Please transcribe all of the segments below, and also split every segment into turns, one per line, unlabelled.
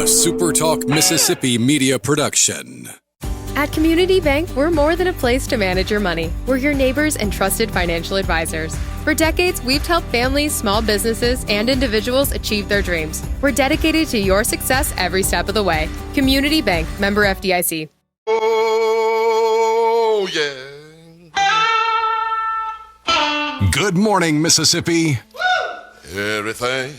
SuperTalk Mississippi media production.
At Community Bank, we're more than a place to manage your money. We're your neighbors and trusted financial advisors. For decades, we've helped families, small businesses, and individuals achieve their dreams. We're dedicated to your success every step of the way. Community Bank, member FDIC.
Oh, yeah.
Good morning, Mississippi.
Everything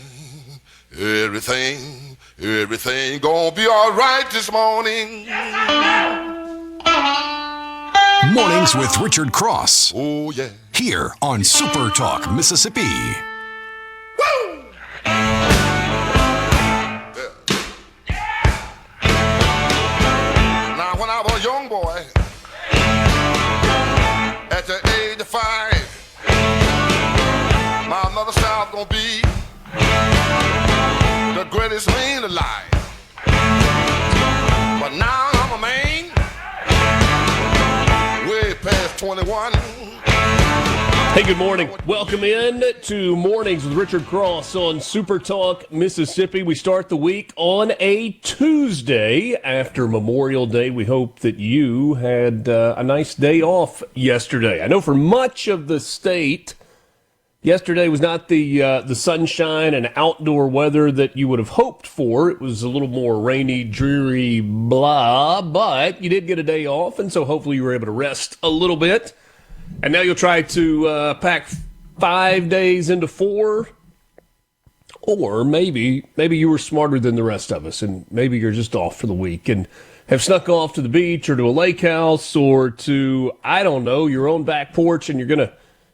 gonna be all right this morning.
Mornings with Richard Cross.
Oh, yeah.
Here on SuperTalk Mississippi.
Woo! Now, when I was a young boy, at the age of 5, my mother said I was gonna be the greatest man alive. But now I'm a man, way past 21.
Hey, good morning. Welcome in to Mornings with Richard Cross on SuperTalk Mississippi. We start the week on a Tuesday after Memorial Day. We hope that you had a nice day off yesterday. I know for much of the state, yesterday was not the sunshine and outdoor weather that you would have hoped for. It was a little more rainy, dreary, blah, but you did get a day off, and so hopefully you were able to rest a little bit. And now you'll try to pack 5 days into 4, or maybe you were smarter than the rest of us, and maybe you're just off for the week and have snuck off to the beach or to a lake house or to, I don't know, your own back porch, and you're going to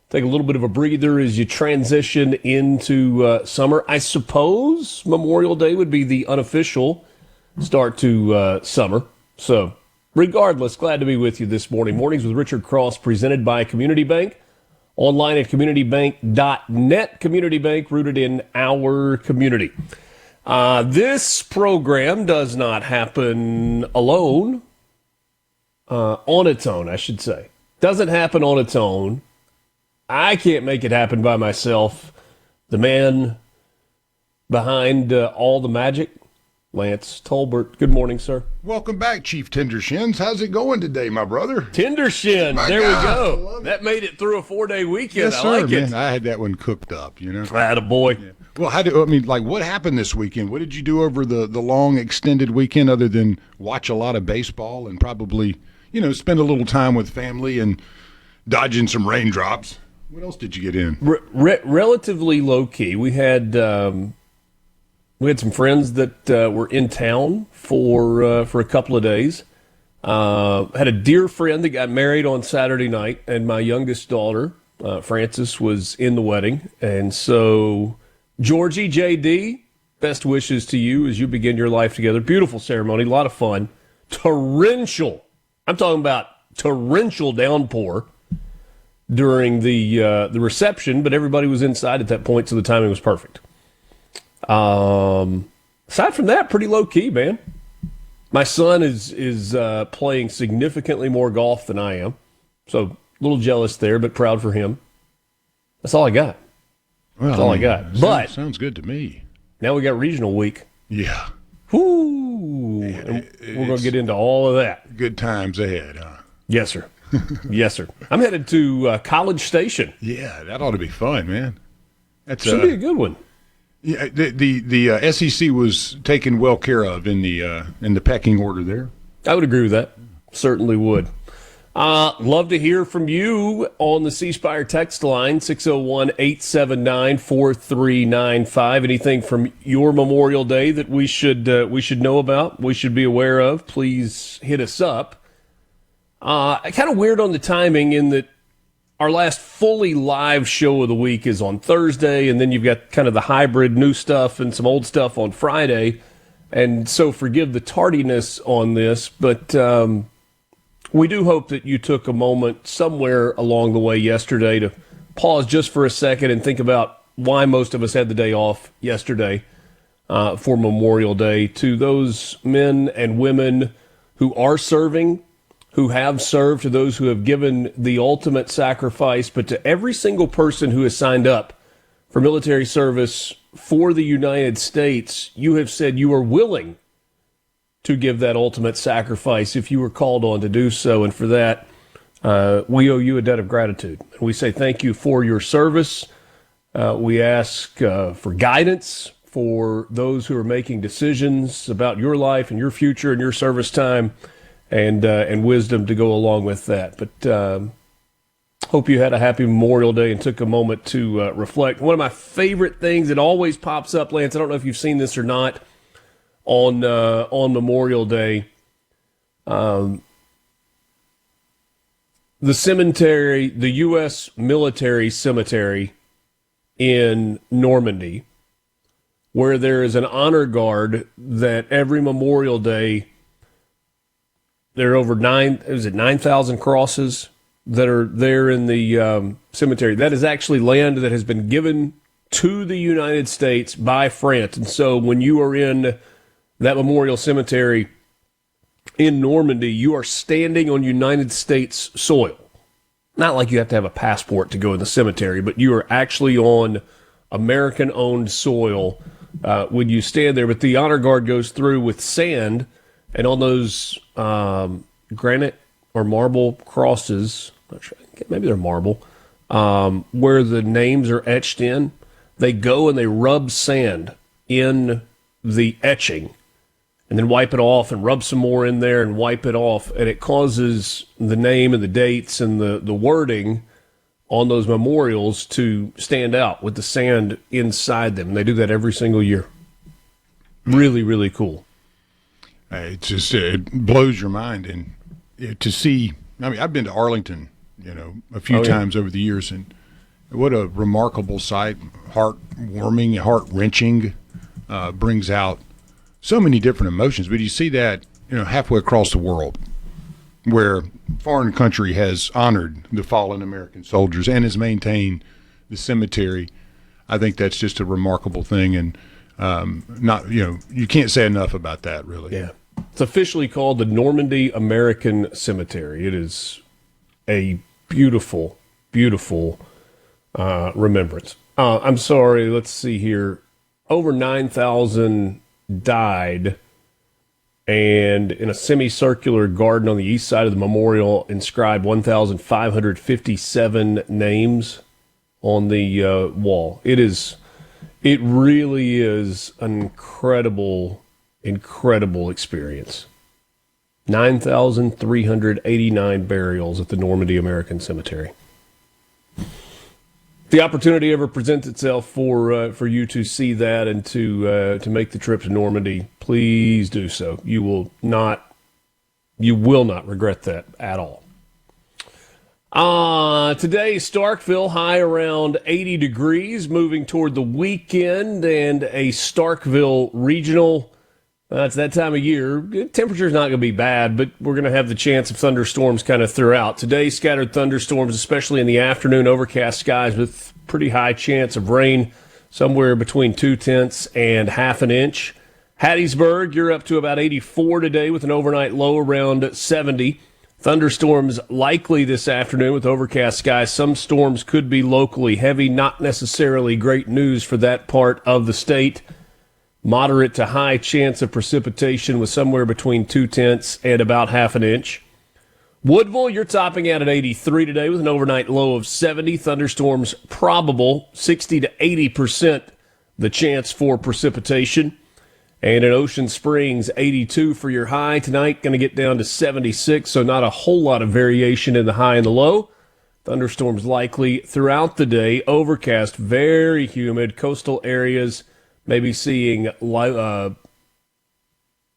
take a little bit of a breather as you transition into summer. I suppose Memorial Day would be the unofficial start to summer. So regardless, glad to be with you this morning. Mornings with Richard Cross, presented by Community Bank. Online at communitybank.net. Community Bank, rooted in our community. This program does not happen alone, on its own, I should say. Doesn't happen on its own. I can't make it happen by myself. The man behind all the magic, Lance Tolbert. Good morning, sir.
Welcome back, Chief Tendershins. How's it going today, my brother?
Tendershins.
My
there
God,
we go. That made it through a 4-day weekend.
Yes,
I
sir,
like it.
man. I had that one cooked up, you know.
Attaboy.
Yeah. Well, what happened this weekend? What did you do over the long extended weekend other than watch a lot of baseball and probably, spend a little time with family and dodging some raindrops? What else did you get in?
Relatively low key. We had some friends that were in town for a couple of days. Had a dear friend that got married on Saturday night, and my youngest daughter, Frances, was in the wedding. And so, Georgie, JD, best wishes to you as you begin your life together. Beautiful ceremony, a lot of fun. Torrential. I'm talking about torrential downpour during the reception, but everybody was inside at that point, so the timing was perfect. Aside from that, pretty low key, man. My son is playing significantly more golf than I am, so a little jealous there, but proud for him. That's all I got.
Well,
That's all I got. But
sounds good to me.
now we got regional week.
Yeah.
Woo! And we're going to get into all of that.
Good times ahead, huh?
Yes, sir. Yes, sir. I'm headed to College Station.
Yeah, that ought to be fun, man. That
Should be a good one.
Yeah, the SEC was taken well care of in the pecking order there.
I would agree with that. Certainly would. Love to hear from you on the C Spire text line, 601-879-4395. Anything from your Memorial Day that we should know about, we should be aware of, please hit us up. Kind of weird on the timing in that our last fully live show of the week is on Thursday, and then you've got kind of the hybrid new stuff and some old stuff on Friday. And so forgive the tardiness on this, but we do hope that you took a moment somewhere along the way yesterday to pause just for a second and think about why most of us had the day off yesterday for Memorial Day. To those men and women who are serving, who have served, to those who have given the ultimate sacrifice, but to every single person who has signed up for military service for the United States, you have said you are willing to give that ultimate sacrifice if you were called on to do so. And for that, we owe you a debt of gratitude. We say thank you for your service. We ask for guidance for those who are making decisions about your life and your future and your service time, and wisdom to go along with that. But hope you had a happy Memorial Day and took a moment to reflect. One of my favorite things that always pops up, Lance, I don't know if you've seen this or not, on Memorial Day, the cemetery, the U.S. military cemetery in Normandy, where there is an honor guard that every Memorial Day, there are over 9,000 crosses that are there in the cemetery. That is actually land that has been given to the United States by France. And so when you are in that memorial cemetery in Normandy, you are standing on United States soil. Not like you have to have a passport to go in the cemetery, but you are actually on American-owned soil when you stand there. But the honor guard goes through with sand, and on those granite or marble crosses, not sure, maybe they're marble, where the names are etched in, they go and they rub sand in the etching and then wipe it off and rub some more in there and wipe it off. And it causes the name and the dates and the wording on those memorials to stand out with the sand inside them. And they do that every single year. Really, really cool.
It's just, it blows your mind. And to see, I mean, I've been to Arlington, a few times over the years, and what a remarkable sight, heartwarming, heart-wrenching, brings out so many different emotions. But you see that, halfway across the world, where foreign country has honored the fallen American soldiers and has maintained the cemetery. I think that's just a remarkable thing, and you can't say enough about that, really.
Yeah. It's officially called the Normandy American Cemetery. It is a beautiful, beautiful remembrance. I'm sorry, let's see here. Over 9,000 died, and in a semicircular garden on the east side of the memorial inscribed 1,557 names on the wall. It really is an incredible experience. 9,389 burials at the Normandy American Cemetery. If the opportunity ever presents itself for you to see that and to make the trip to Normandy, please do so. You will not regret that at all. Today, Starkville, high around 80 degrees, moving toward the weekend, and a Starkville regional. It's that time of year. Temperature's not going to be bad, but we're going to have the chance of thunderstorms kind of throughout. Today, scattered thunderstorms, especially in the afternoon, overcast skies with pretty high chance of rain, somewhere between 0.2 and half an inch. Hattiesburg, you're up to about 84 today with an overnight low around 70. Thunderstorms likely this afternoon with overcast skies. Some storms could be locally heavy, not necessarily great news for that part of the state. Moderate to high chance of precipitation with somewhere between 0.2 and about half an inch. Woodville, you're topping out at 83 today with an overnight low of 70. Thunderstorms probable, 60 to 80% the chance for precipitation. And in Ocean Springs, 82 for your high. Tonight, going to get down to 76, so not a whole lot of variation in the high and the low. Thunderstorms likely throughout the day. Overcast, very humid. Coastal areas maybe seeing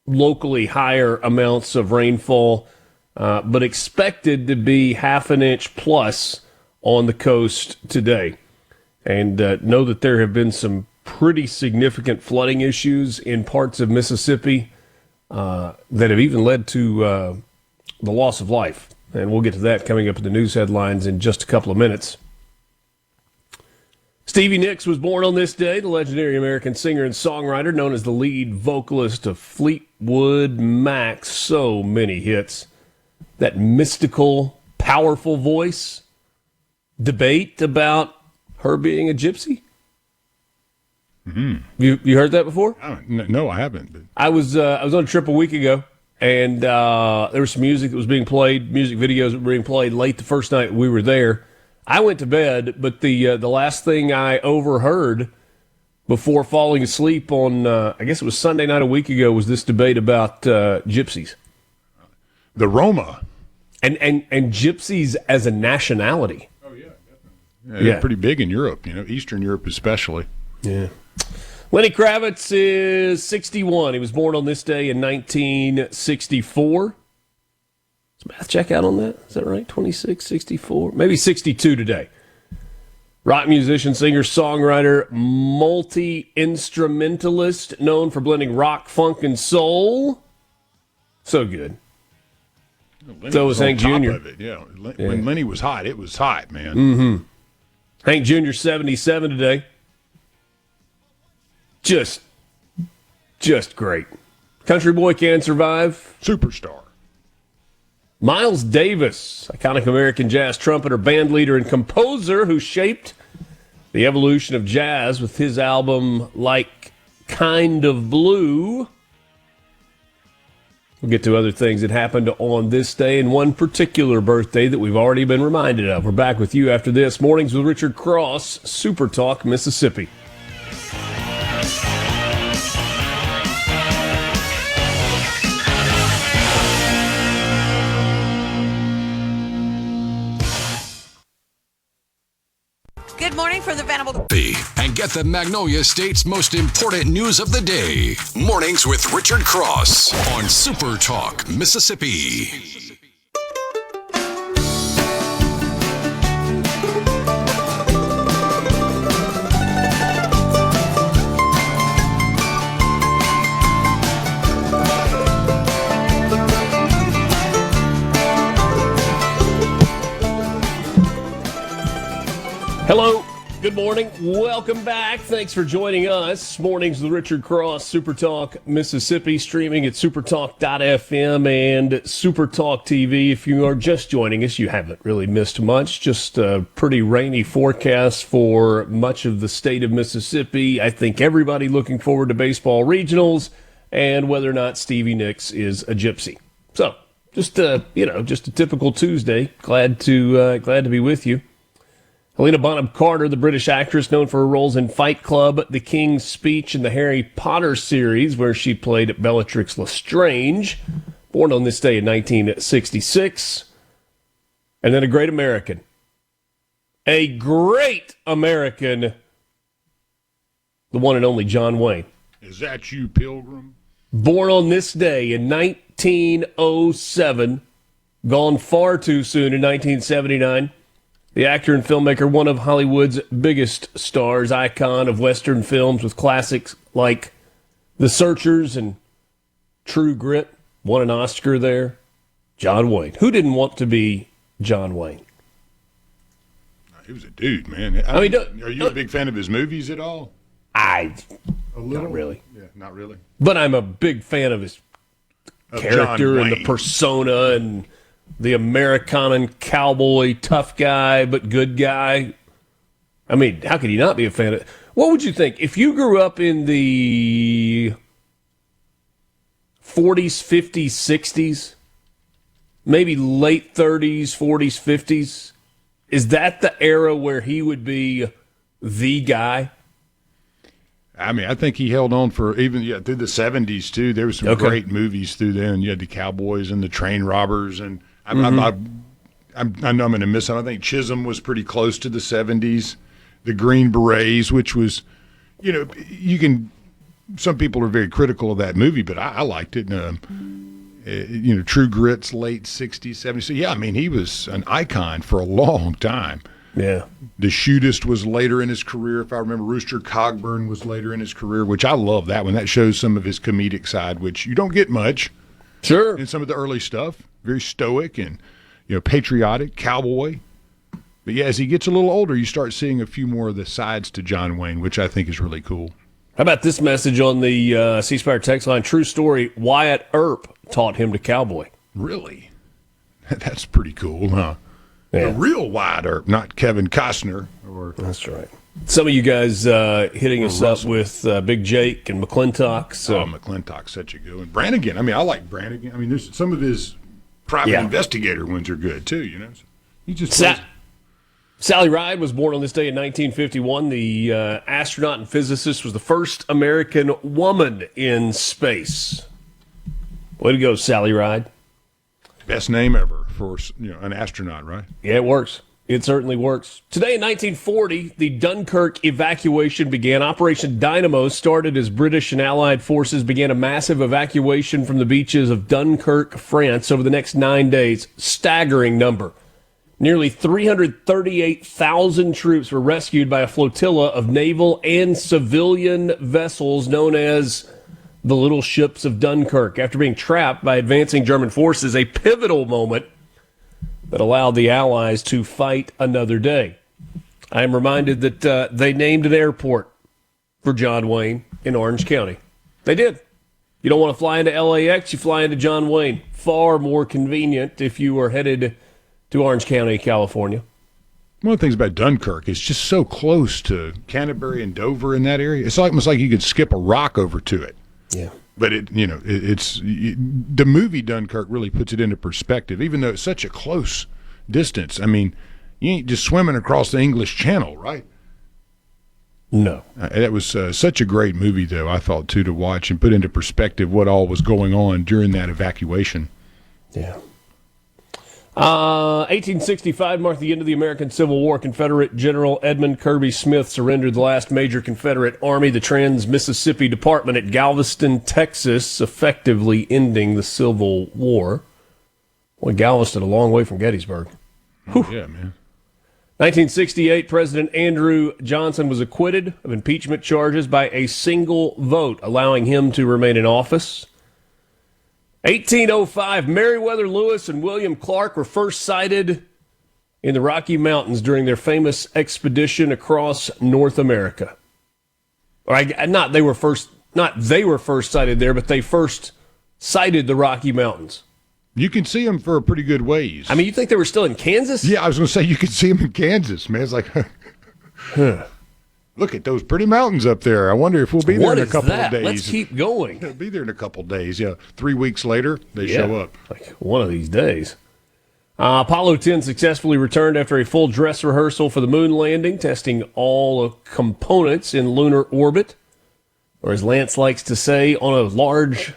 locally higher amounts of rainfall, but expected to be half an inch plus on the coast today. And know that there have been some pretty significant flooding issues in parts of Mississippi that have even led to the loss of life. And we'll get to that coming up in the news headlines in just a couple of minutes. Stevie Nicks was born on this day, the legendary American singer and songwriter known as the lead vocalist of Fleetwood Mac. So many hits. That mystical, powerful voice. Debate about her being a gypsy. You heard that before?
No, I haven't. But.
I was on a trip a week ago, and there was some music that was being played, music videos that were being played late the first night we were there. I went to bed, but the last thing I overheard before falling asleep on, I guess it was Sunday night a week ago, was this debate about gypsies.
The Roma.
And gypsies as a nationality.
Oh, yeah, definitely. Yeah, they're pretty big in Europe, Eastern Europe especially.
Yeah. Lenny Kravitz is 61. He was born on this day in 1964. Does math check out on that? Is that right? 26, 64? Maybe 62 today. Rock musician, singer, songwriter, multi-instrumentalist, known for blending rock, funk, and soul. So good. So was Hank Jr.
When Lenny was hot, it was hot, man.
Mm-hmm. Hank Jr. 77 today. Just great. Country boy can't survive.
Superstar.
Miles Davis, iconic American jazz trumpeter, band leader, and composer who shaped the evolution of jazz with his album Like Kind of Blue. We'll get to other things that happened on this day and one particular birthday that we've already been reminded of. We're back with you after this. Mornings with Richard Cross, Super Talk, Mississippi.
Good morning from the Vanderbilt.
And get the Magnolia State's most important news of the day. Mornings with Richard Cross on Super Talk, Mississippi.
Hello, good morning, welcome back. Thanks for joining us. Mornings with Richard Cross, Super Talk, Mississippi, streaming at supertalk.fm and Supertalk TV. If you are just joining us, you haven't really missed much. Just a pretty rainy forecast for much of the state of Mississippi. I think everybody looking forward to baseball regionals and whether or not Stevie Nicks is a gypsy. So, just a typical Tuesday. Glad to be with you. Helena Bonham Carter, the British actress known for her roles in Fight Club, The King's Speech, and the Harry Potter series, where she played Bellatrix Lestrange, born on this day in 1966. And then a great American. A great American, the one and only John Wayne.
Is that you, Pilgrim?
Born on this day in 1907, gone far too soon in 1979. The actor and filmmaker, one of Hollywood's biggest stars, icon of Western films with classics like The Searchers and True Grit, won an Oscar there. John Wayne. Who didn't want to be John Wayne?
He was a dude, man. Are you a big fan of his movies at all?
Not really.
Yeah, not really.
But I'm a big fan of his character and the persona and the American cowboy, tough guy, but good guy. I mean, how could you not be a fan of it? What would you think if you grew up in the 40s, 50s, 60s, maybe late 30s, 40s, 50s? Is that the era where he would be the guy?
I mean, I think he held on for through the 70s, too. There were some great movies through there, and you had the Cowboys and the Train Robbers, and I know I'm going to miss it. I think Chisholm was pretty close to the 70s. The Green Berets, which was, some people are very critical of that movie, but I liked it. True Grit's late 60s, 70s. So, yeah, I mean, he was an icon for a long time.
Yeah.
The Shootist was later in his career. If I remember, Rooster Cogburn was later in his career, which I love that one. That shows some of his comedic side, which you don't get much.
Sure.
In some of the early stuff. Very stoic and, patriotic, cowboy. But, yeah, as he gets a little older, you start seeing a few more of the sides to John Wayne, which I think is really cool.
How about this message on the C-Spire text line? True story, Wyatt Earp taught him to cowboy.
Really? That's pretty cool, huh?
Yeah.
The real Wyatt Earp, not Kevin Costner.
That's right. Some of you guys hitting us up with Big Jake and McClintock. So.
McClintock's such a good one. Brannigan, I like Brannigan. I mean, there's some of his private investigator ones are good, too, you know. He just
Sally Ride was born on this day in 1951. The astronaut and physicist was the first American woman in space. Way to go, Sally Ride.
Best name ever for an astronaut, right?
Yeah, it works. It certainly works. Today in 1940, the Dunkirk evacuation began. Operation Dynamo started as British and Allied forces began a massive evacuation from the beaches of Dunkirk, France, over the next 9 days. Staggering number. Nearly 338,000 troops were rescued by a flotilla of naval and civilian vessels known as the Little Ships of Dunkirk. After being trapped by advancing German forces, a pivotal moment that allowed the Allies to fight another day. I am reminded that they named an airport for John Wayne in Orange County. They did. You don't want to fly into LAX, you fly into John Wayne. Far more convenient if you are headed to Orange County, California.
One of the things about Dunkirk is just so close to Canterbury and Dover in that area. It's almost like you could skip a rock over to it.
Yeah.
But the movie Dunkirk really puts it into perspective, even though it's such a close distance. I mean, you ain't just swimming across the English Channel, right?
No.
That was such a great movie, though, I thought, too, to watch and put into perspective what all was going on during that evacuation.
Yeah. 1865 marked the end of the American Civil War. Confederate General Edmund Kirby Smith surrendered the last major Confederate army, the Trans-Mississippi Department, at Galveston, Texas, effectively ending the Civil War. Boy, Galveston, a long way from Gettysburg.
Whew. Yeah, man.
1968, President Andrew Johnson was acquitted of impeachment charges by a single vote, allowing him to remain in office. 1805, Meriwether Lewis and William Clark were first sighted in the Rocky Mountains during their famous expedition across North America. They were first sighted there, but they first sighted the Rocky Mountains.
You can see them for a pretty good ways.
I mean, you think they were still in Kansas?
Yeah, I was going to say you could see them in Kansas, man. It's like, look at those pretty mountains up there. I wonder if we'll be there in a couple of days.
Let's keep going.
We'll be there in a couple of days. Yeah, 3 weeks later, they show up.
Like one of these days. Apollo 10 successfully returned after a full dress rehearsal for the moon landing, testing all components in lunar orbit, or as Lance likes to say, on a large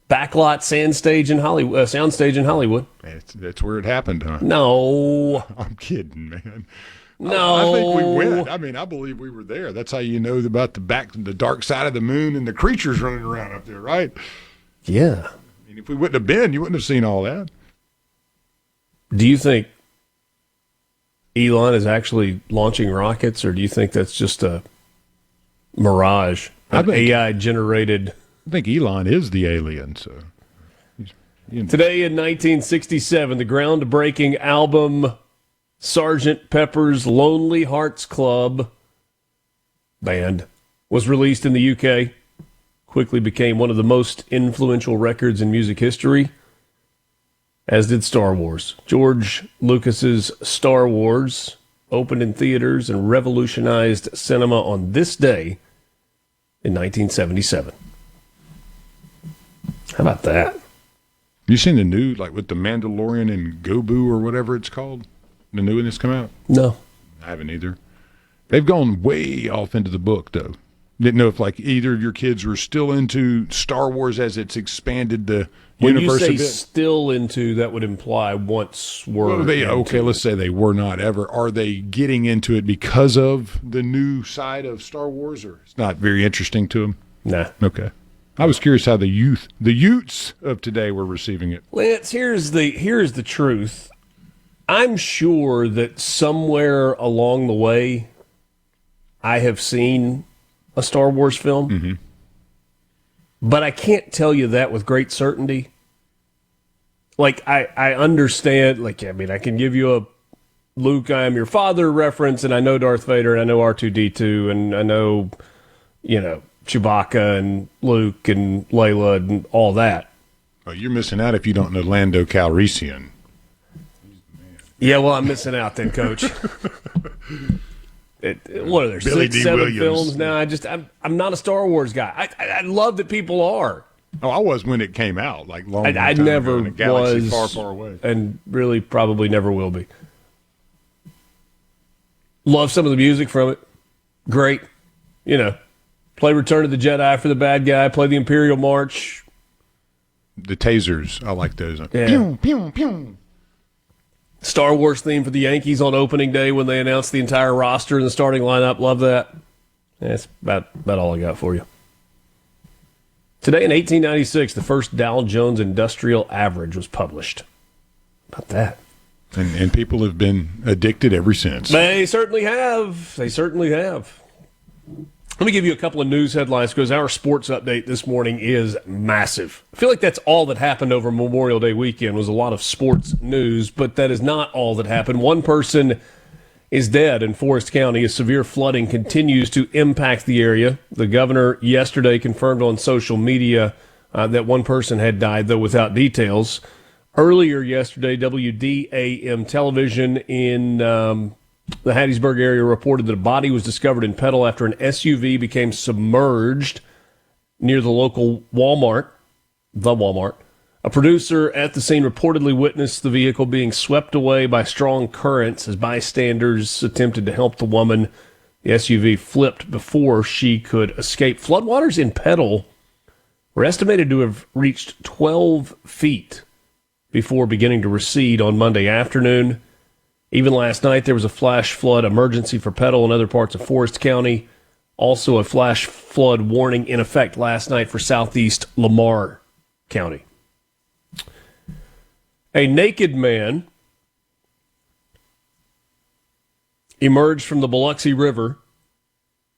backlot soundstage in Hollywood.
That's where it happened, huh?
No.
I'm kidding, man.
No.
I think we went. I mean, I believe we were there. That's how you know about the dark side of the moon and the creatures running around up there, right?
Yeah.
I mean, if we wouldn't have been, you wouldn't have seen all that.
Do you think Elon is actually launching rockets, or do you think that's just a mirage, AI-generated?
I think Elon is the alien. So
Today in 1967, the groundbreaking album Sgt. Pepper's Lonely Hearts Club Band was released in the UK. Quickly became one of the most influential records in music history, as did Star Wars. George Lucas's Star Wars opened in theaters and revolutionized cinema on this day in 1977. How about that?
You seen the new, like with the Mandalorian and Gobu or whatever it's called? The new one that's come out?
No.
I haven't either. They've gone way off into the book, though. Didn't know if like either of your kids were still into Star Wars as it's expanded the universe a bit.
When you say still into, that would imply once were.
Well, let's say they were not ever. Are they getting into it because of the new side of Star Wars, or it's not very interesting to them?
Nah.
Okay. I was curious how the youths of today were receiving it.
Lance, here's the truth. I'm sure that somewhere along the way, I have seen a Star Wars film,
mm-hmm.
but I can't tell you that with great certainty. Like, I understand, like, I mean, I can give you a Luke, I am your father reference, and I know Darth Vader, and I know R2-D2, and I know, Chewbacca and Luke and Layla and all that.
Oh, you're missing out if you don't know Lando Calrissian.
Yeah, well, I'm missing out then, Coach. What are there,
Billy
6,
D.
7
Williams.
films now? I'm not a Star Wars guy. I love that people are.
Oh, I was when it came out, like long
I
time
never
ago in a galaxy
was,
far, far away.
and really probably never will be. Love some of the music from it. Great. Play Return of the Jedi for the bad guy. Play the Imperial March.
The tasers, I like those.
Yeah.
Pew, pew, pew.
Star Wars theme for the Yankees on opening day when they announced the entire roster and the starting lineup. Love that. That's about all I got for you. Today in 1896, the first Dow Jones Industrial Average was published. How about that?
And people have been addicted ever since.
They certainly have. Let me give you a couple of news headlines because our sports update this morning is massive. I feel like that's all that happened over Memorial Day weekend was a lot of sports news, but that is not all that happened. One person is dead in Forest County as severe flooding continues to impact the area. The governor yesterday confirmed on social media that one person had died, though without details. Earlier yesterday, WDAM television in the Hattiesburg area reported that a body was discovered in Petal after an SUV became submerged near the local Walmart. A producer at the scene reportedly witnessed the vehicle being swept away by strong currents as bystanders attempted to help the woman. The SUV flipped before she could escape. Floodwaters in Petal were estimated to have reached 12 feet before beginning to recede on Monday afternoon. Even last night, there was a flash flood emergency for Petal and other parts of Forest County. Also, a flash flood warning in effect last night for southeast Lamar County. A naked man emerged from the Biloxi River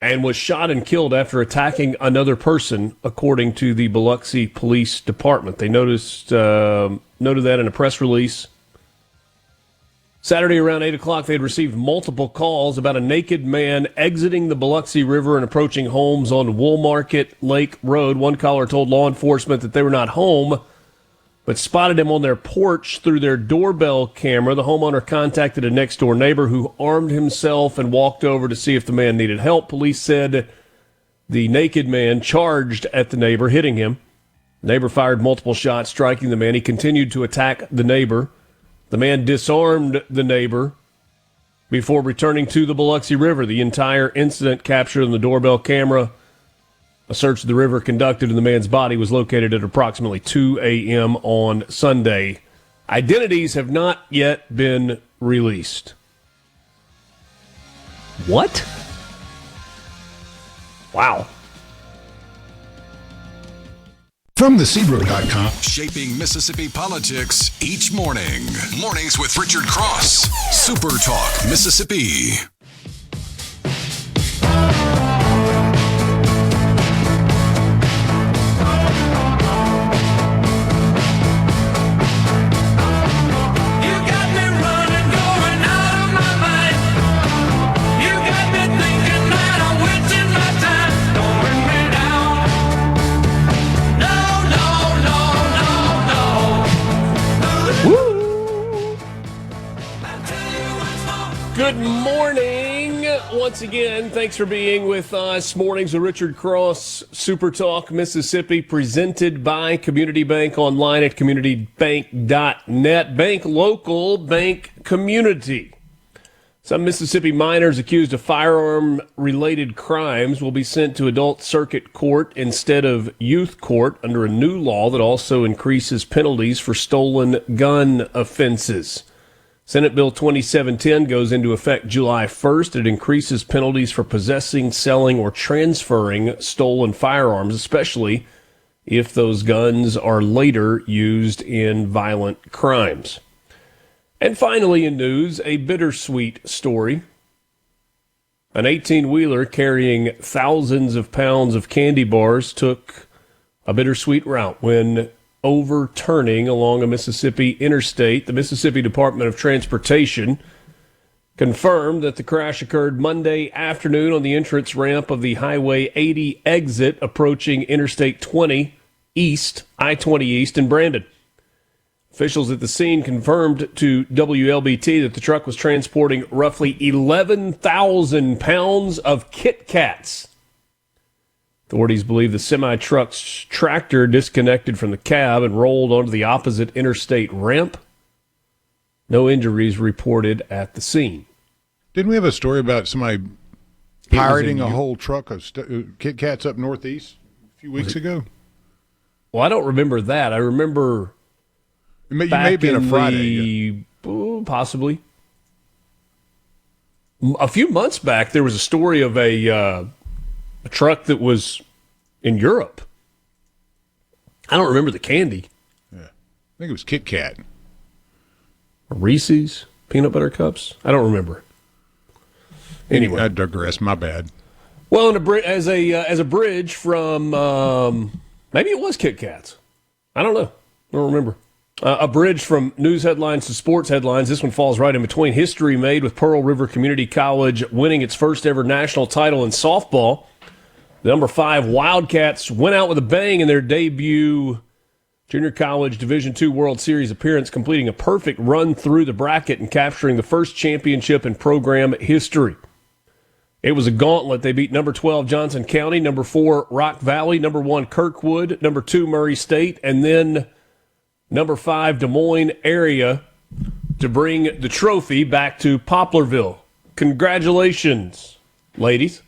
and was shot and killed after attacking another person, according to the Biloxi Police Department. They noted that in a press release. Saturday around 8 o'clock, they had received multiple calls about a naked man exiting the Biloxi River and approaching homes on Woolmarket Lake Road. One caller told law enforcement that they were not home, but spotted him on their porch through their doorbell camera. The homeowner contacted a next-door neighbor who armed himself and walked over to see if the man needed help. Police said the naked man charged at the neighbor, hitting him. The neighbor fired multiple shots, striking the man. He continued to attack the neighbor. The man disarmed the neighbor before returning to the Biloxi River. The entire incident captured on the doorbell camera. A search of the river conducted and the man's body was located at approximately 2 a.m. on Sunday. Identities have not yet been released. What? Wow.
From thecbro.com.
Shaping Mississippi politics each morning. Mornings with Richard Cross. Super Talk, Mississippi.
Good morning. Once again, thanks for being with us. Mornings with Richard Cross, Super Talk, Mississippi, presented by Community Bank, online at communitybank.net. Bank local, bank community. Some Mississippi minors accused of firearm-related crimes will be sent to adult circuit court instead of youth court under a new law that also increases penalties for stolen gun offenses. Senate Bill 2710 goes into effect July 1st. It increases penalties for possessing, selling, or transferring stolen firearms, especially if those guns are later used in violent crimes. And finally in news, a bittersweet story. An 18-wheeler carrying thousands of pounds of candy bars took a bittersweet route when overturning along a Mississippi interstate. The Mississippi Department of Transportation confirmed that the crash occurred Monday afternoon on the entrance ramp of the Highway 80 exit approaching Interstate 20 East, I-20 East in Brandon. Officials at the scene confirmed to WLBT that the truck was transporting roughly 11,000 pounds of Kit Kats. Authorities believe the semi-truck's tractor disconnected from the cab and rolled onto the opposite interstate ramp. No injuries reported at the scene.
Didn't we have a story about somebody pirating a whole truck of Kit Kats up northeast a few weeks ago?
Well, I don't remember that. I remember
you may have been a Friday.
Possibly. A few months back, there was a story of a truck that was in Europe. I don't remember the candy.
Yeah. I think it was Kit Kat.
Reese's peanut butter cups? I don't remember. Anyway.
I digress. My bad.
Well, as a bridge from, maybe it was Kit Kats. I don't know. I don't remember. A bridge from news headlines to sports headlines. This one falls right in between. History made with Pearl River Community College winning its first ever national title in softball. The number 5 Wildcats went out with a bang in their debut Junior College Division II World Series appearance, completing a perfect run through the bracket and capturing the first championship in program history. It was a gauntlet. They beat number 12 Johnson County, number 4 Rock Valley, number 1 Kirkwood, number 2 Murray State, and then number 5 Des Moines area to bring the trophy back to Poplarville. Congratulations, ladies.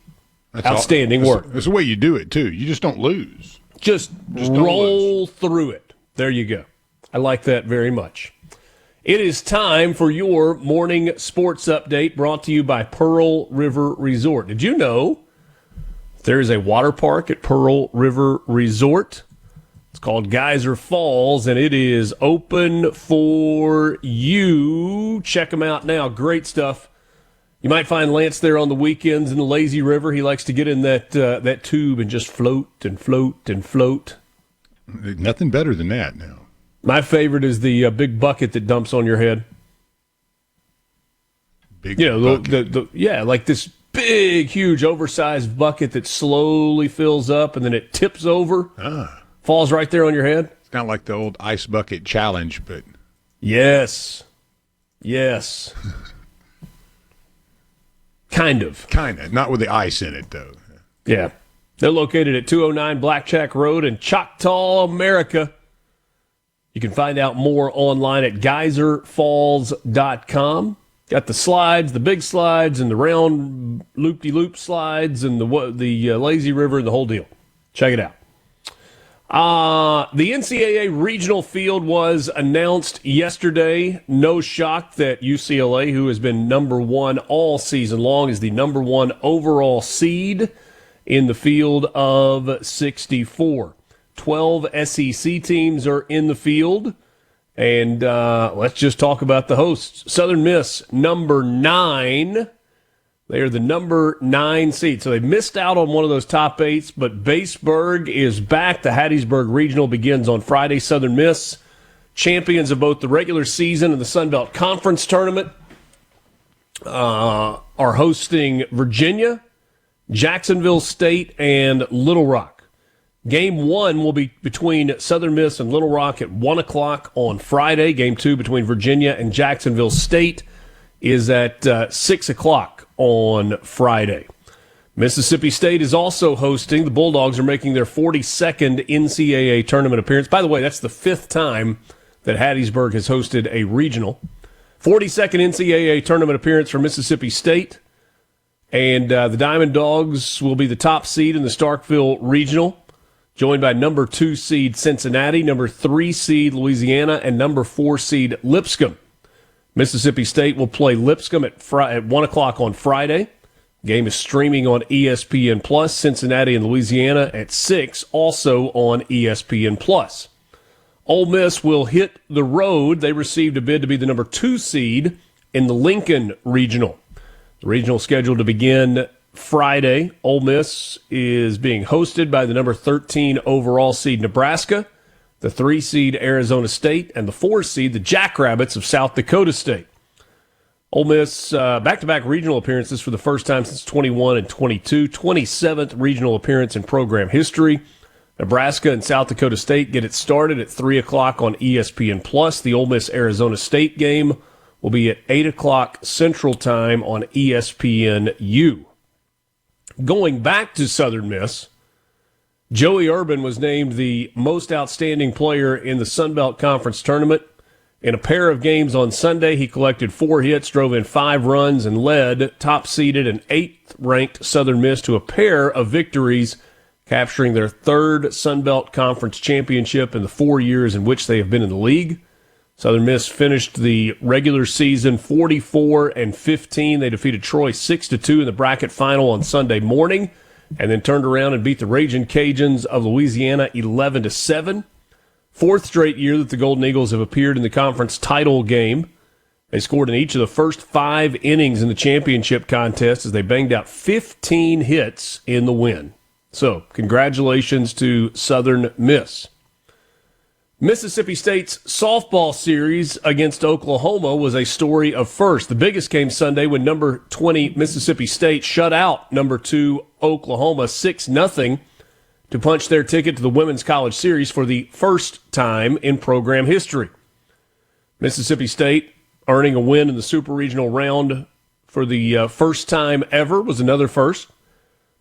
That's outstanding work.
That's the way you do it, too. You just don't lose.
Just roll through it. There you go. I like that very much. It is time for your morning sports update brought to you by Pearl River Resort. Did you know there is a water park at Pearl River Resort? It's called Geyser Falls, and it is open for you. Check them out now. Great stuff. You might find Lance there on the weekends in the lazy river. He likes to get in that tube and just float and float and float.
Nothing better than that now.
My favorite is the big bucket that dumps on your head.
Big bucket?
Like this big, huge, oversized bucket that slowly fills up and then it tips over, falls right there on your head.
It's kind of like the old ice bucket challenge, but...
Yes. Kind of.
Not with the ice in it, though.
Yeah. They're located at 209 Blackjack Road in Choctaw, America. You can find out more online at geyserfalls.com. Got the slides, the big slides, and the round loop-de-loop slides, and the lazy river, and the whole deal. Check it out. The NCAA regional field was announced yesterday. No shock that UCLA, who has been number 1 all season long, is the number 1 overall seed in the field of 64. 12 SEC teams are in the field. And let's just talk about the hosts. Southern Miss, number 9. They are the number 9 seed. So they missed out on one of those top 8s, but Baseburg is back. The Hattiesburg Regional begins on Friday. Southern Miss, champions of both the regular season and the Sun Belt Conference Tournament, are hosting Virginia, Jacksonville State, and Little Rock. Game 1 will be between Southern Miss and Little Rock at 1 o'clock on Friday. Game 2 between Virginia and Jacksonville State is at 6 o'clock on Friday. Mississippi State is also hosting. The Bulldogs are making their 42nd NCAA tournament appearance. By the way, that's the 5th time that Hattiesburg has hosted a regional. 42nd NCAA tournament appearance for Mississippi State. And the Diamond Dogs will be the top seed in the Starkville Regional, joined by number 2 seed Cincinnati, number 3 seed Louisiana, and number 4 seed Lipscomb. Mississippi State will play Lipscomb at 1 o'clock on Friday. Game is streaming on ESPN+. Cincinnati and Louisiana at 6, also on ESPN+. Ole Miss will hit the road. They received a bid to be the number 2 seed in the Lincoln Regional. The regional scheduled to begin Friday. Ole Miss is being hosted by the number 13 overall seed Nebraska, the 3 seed Arizona State, and the 4 seed the Jackrabbits of South Dakota State. Ole Miss back-to-back regional appearances for the first time since 21 and 22, 27th regional appearance in program history. Nebraska and South Dakota State get it started at 3 o'clock on ESPN+. The Ole Miss-Arizona State game will be at 8 o'clock Central Time on ESPNU. Going back to Southern Miss, Joey Urban was named the most outstanding player in the Sun Belt Conference tournament. In a pair of games on Sunday, he collected 4 hits, drove in 5 runs, and led top-seeded and 8th-ranked Southern Miss to a pair of victories, capturing their 3rd Sun Belt Conference championship in the 4 years in which they have been in the league. Southern Miss finished the regular season 44-15. They defeated Troy 6-2 in the bracket final on Sunday morning, and then turned around and beat the Ragin' Cajuns of Louisiana 11-7. 4th straight year that the Golden Eagles have appeared in the conference title game. They scored in each of the first 5 innings in the championship contest as they banged out 15 hits in the win. So, congratulations to Southern Miss. Mississippi State's softball series against Oklahoma was a story of first. The biggest came Sunday when number 20 Mississippi State shut out number 2 Oklahoma 6-0 to punch their ticket to the Women's College Series for the first time in program history. Mississippi State earning a win in the Super Regional round for the first time ever was another first.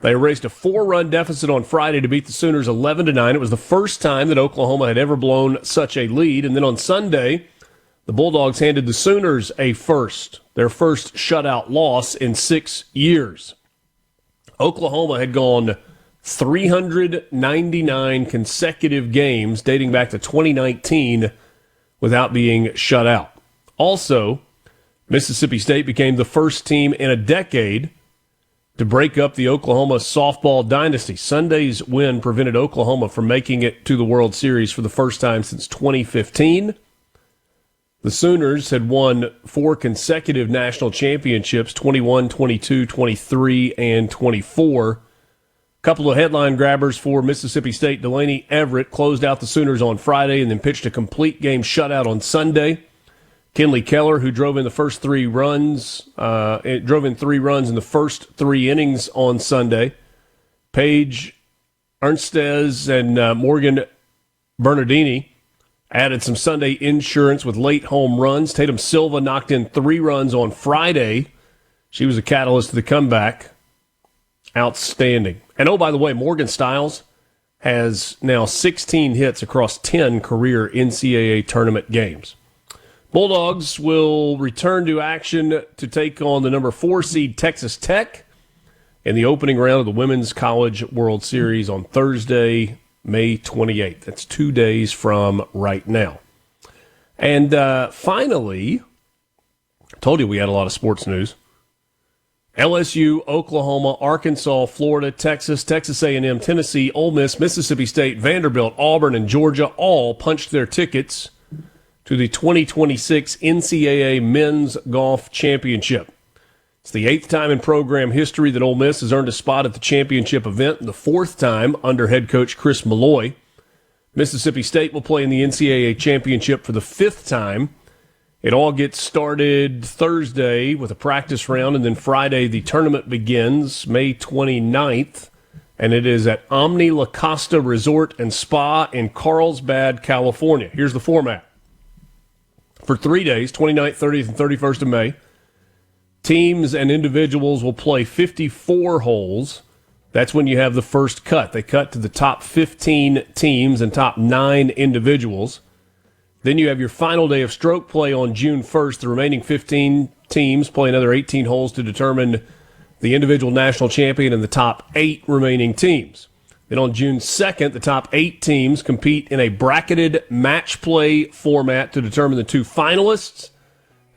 They erased a 4-run deficit on Friday to beat the Sooners 11-9. It was the first time that Oklahoma had ever blown such a lead. And then on Sunday, the Bulldogs handed the Sooners their first shutout loss in 6 years. Oklahoma had gone 399 consecutive games dating back to 2019 without being shut out. Also, Mississippi State became the first team in a decade to break up the Oklahoma softball dynasty. Sunday's win prevented Oklahoma from making it to the World Series for the first time since 2015. The Sooners had won 4 consecutive national championships, 21, 22, 23, and 24. A couple of headline grabbers for Mississippi State. Delaney Everett closed out the Sooners on Friday and then pitched a complete game shutout on Sunday. Kenley Keller, who drove in 3 runs in the first 3 innings on Sunday. Paige Ernstes and Morgan Bernardini added some Sunday insurance with late home runs. Tatum Silva knocked in 3 runs on Friday. She was a catalyst to the comeback. Outstanding. And oh, by the way, Morgan Stiles has now 16 hits across 10 career NCAA tournament games. Bulldogs will return to action to take on the number 4 seed Texas Tech in the opening round of the Women's College World Series on Thursday, May 28th. That's 2 days from right now. And finally, I told you we had a lot of sports news. LSU, Oklahoma, Arkansas, Florida, Texas, Texas A&M, Tennessee, Ole Miss, Mississippi State, Vanderbilt, Auburn, and Georgia all punched their tickets to the 2026 NCAA Men's Golf Championship. It's the 8th time in program history that Ole Miss has earned a spot at the championship event, and the 4th time under head coach Chris Malloy. Mississippi State will play in the NCAA Championship for the 5th time. It all gets started Thursday with a practice round, and then Friday the tournament begins, May 29th, and it is at Omni La Costa Resort and Spa in Carlsbad, California. Here's the format. For 3 days, 29th, 30th, and 31st of May, teams and individuals will play 54 holes. That's when you have the first cut. They cut to the top 15 teams and top 9 individuals. Then you have your final day of stroke play on June 1st. The remaining 15 teams play another 18 holes to determine the individual national champion and the top 8 remaining teams. Then on June 2nd, the top 8 teams compete in a bracketed match play format to determine the 2 finalists.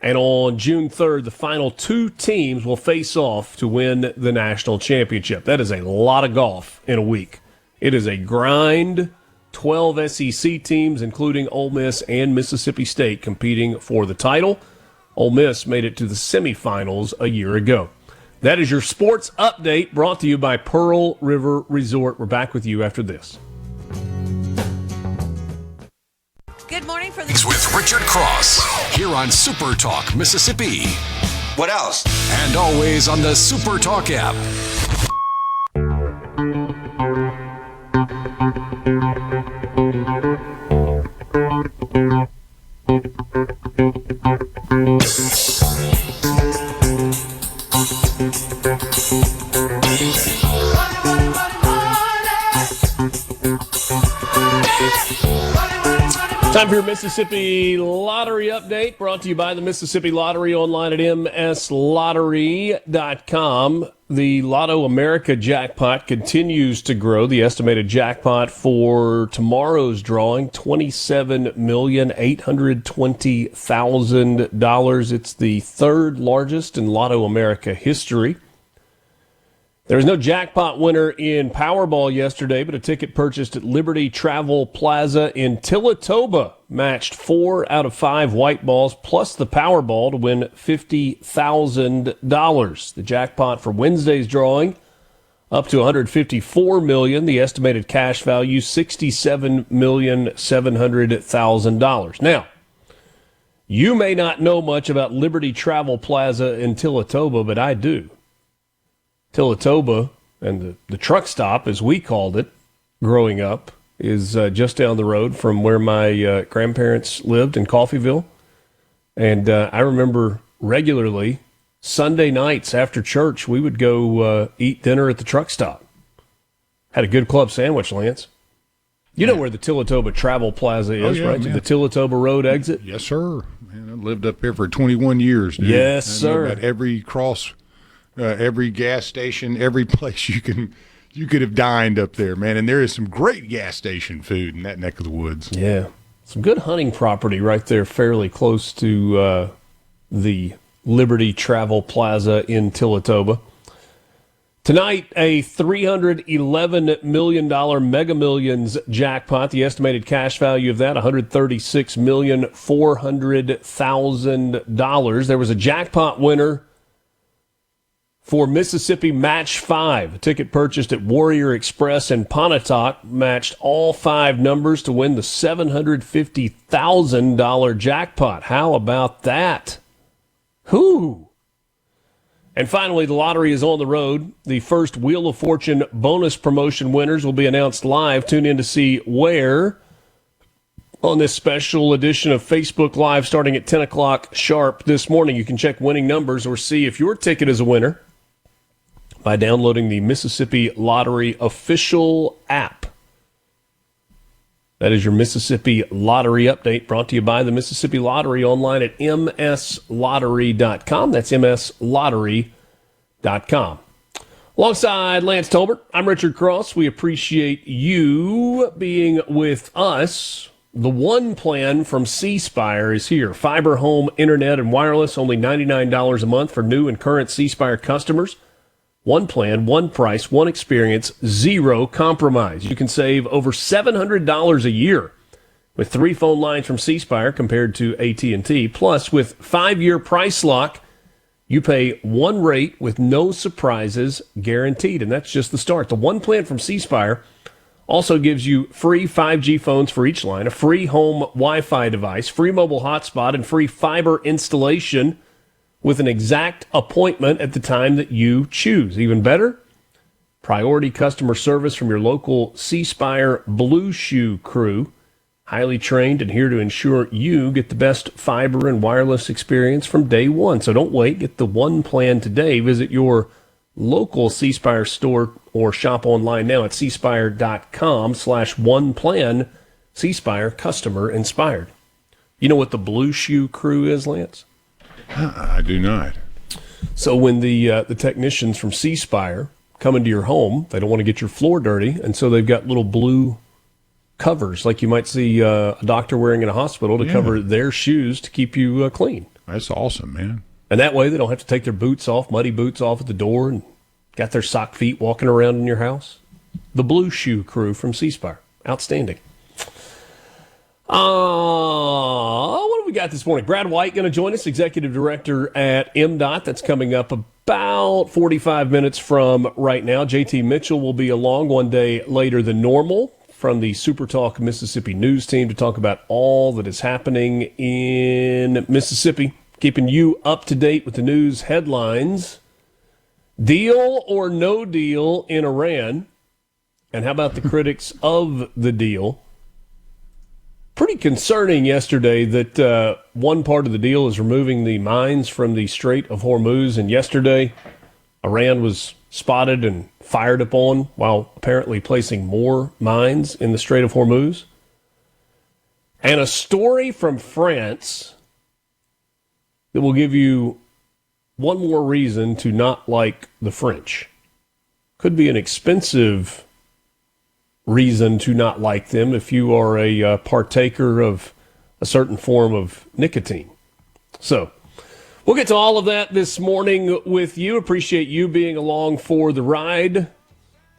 And on June 3rd, the final 2 teams will face off to win the national championship. That is a lot of golf in a week. It is a grind. 12 SEC teams, including Ole Miss and Mississippi State, competing for the title. Ole Miss made it to the semifinals a year ago. That is your sports update brought to you by Pearl River Resort. We're back with you after this.
Good morning for
It's with Richard Cross here on SuperTalk Mississippi.
What else?
And always on the SuperTalk app.
Time for your Mississippi Lottery update, brought to you by the Mississippi Lottery, online at mslottery.com. The Lotto America jackpot continues to grow. The estimated jackpot for tomorrow's drawing, $27,820,000. It's the third largest in Lotto America history. There was no jackpot winner in Powerball yesterday, but a ticket purchased at Liberty Travel Plaza in Tillatoba matched 4 out of 5 white balls plus the Powerball to win $50,000. The jackpot for Wednesday's drawing up to $154 million. The estimated cash value $67,700,000. Now, you may not know much about Liberty Travel Plaza in Tillatoba, but I do. Tillatoba, and the truck stop, as we called it growing up, is just down the road from where my grandparents lived in Coffeyville. And I remember regularly Sunday nights after church, we would go eat dinner at the truck stop. Had a good club sandwich, Lance. You know where the Tillatoba Travel Plaza is, right?
Man.
The Tillatoba Road exit?
Yes, sir. Man, I lived up here for 21 years, dude.
Yes,
I know
sir.
about every every gas station, every place you could have dined up there, man. And there is some great gas station food in that neck of the woods.
Yeah. Some good hunting property right there, fairly close to the Liberty Travel Plaza in Tillatoba. Tonight, a $311 million Mega Millions jackpot. The estimated cash value of that, $136,400,000. There was a jackpot winner for Mississippi Match 5. A ticket purchased at Warrior Express in Pontotoc matched all 5 numbers to win the $750,000 jackpot. How about that? Whoo! And finally, the lottery is on the road. The first Wheel of Fortune bonus promotion winners will be announced live. Tune in to see where on this special edition of Facebook Live starting at 10 o'clock sharp this morning. You can check winning numbers or see if your ticket is a winner by downloading the Mississippi Lottery official app. That is your Mississippi Lottery update, brought to you by the Mississippi Lottery, online at mslottery.com. That's mslottery.com. Alongside Lance Tolbert, I'm Richard Cross. We appreciate you being with us. The One Plan from C Spire is here. Fiber, home, internet, and wireless, only $99 a month for new and current C Spire customers. One plan, one price, one experience, zero compromise. You can save over $700 a year with 3 phone lines from C Spire compared to AT&T. Plus, with 5-year price lock, you pay one rate with no surprises guaranteed. And that's just the start. The One Plan from C Spire also gives you free 5G phones for each line, a free home Wi-Fi device, free mobile hotspot, and free fiber installation with an exact appointment at the time that you choose. Even better, priority customer service from your local C Spire Blue Shoe crew, highly trained and here to ensure you get the best fiber and wireless experience from day one. So don't wait. Get the One Plan today. Visit your local C Spire store or shop online now at cspire.com/oneplan. C Spire, customer inspired. You know what the Blue Shoe crew is, Lance?
I do not.
So when the technicians from C Spire come into your home, they don't want to get your floor dirty, and so they've got little blue covers, like you might see a doctor wearing in a hospital to cover their shoes to keep you clean.
That's awesome, man.
And that way they don't have to take their boots off, muddy boots off at the door, and got their sock feet walking around in your house. The Blue Shoe crew from C Spire. Outstanding. What do we got this morning? Brad White going to join us, Executive Director at MDOT. That's coming up about 45 minutes from right now. JT Mitchell will be along one day later than normal from the SuperTalk Mississippi News team to talk about all that is happening in Mississippi, keeping you up to date with the news headlines. Deal or no deal in Iran? And how about the critics of the deal? pretty concerning yesterday that one part of the deal is removing the mines from the Strait of Hormuz. And yesterday, Iran was spotted and fired upon while apparently placing more mines in the Strait of Hormuz. And a story from France that will give you one more reason to not like the French. Could be an expensive reason to not like them if you are a partaker of a certain form of nicotine. So we'll get to all of that this morning with you. Appreciate you being along for the ride.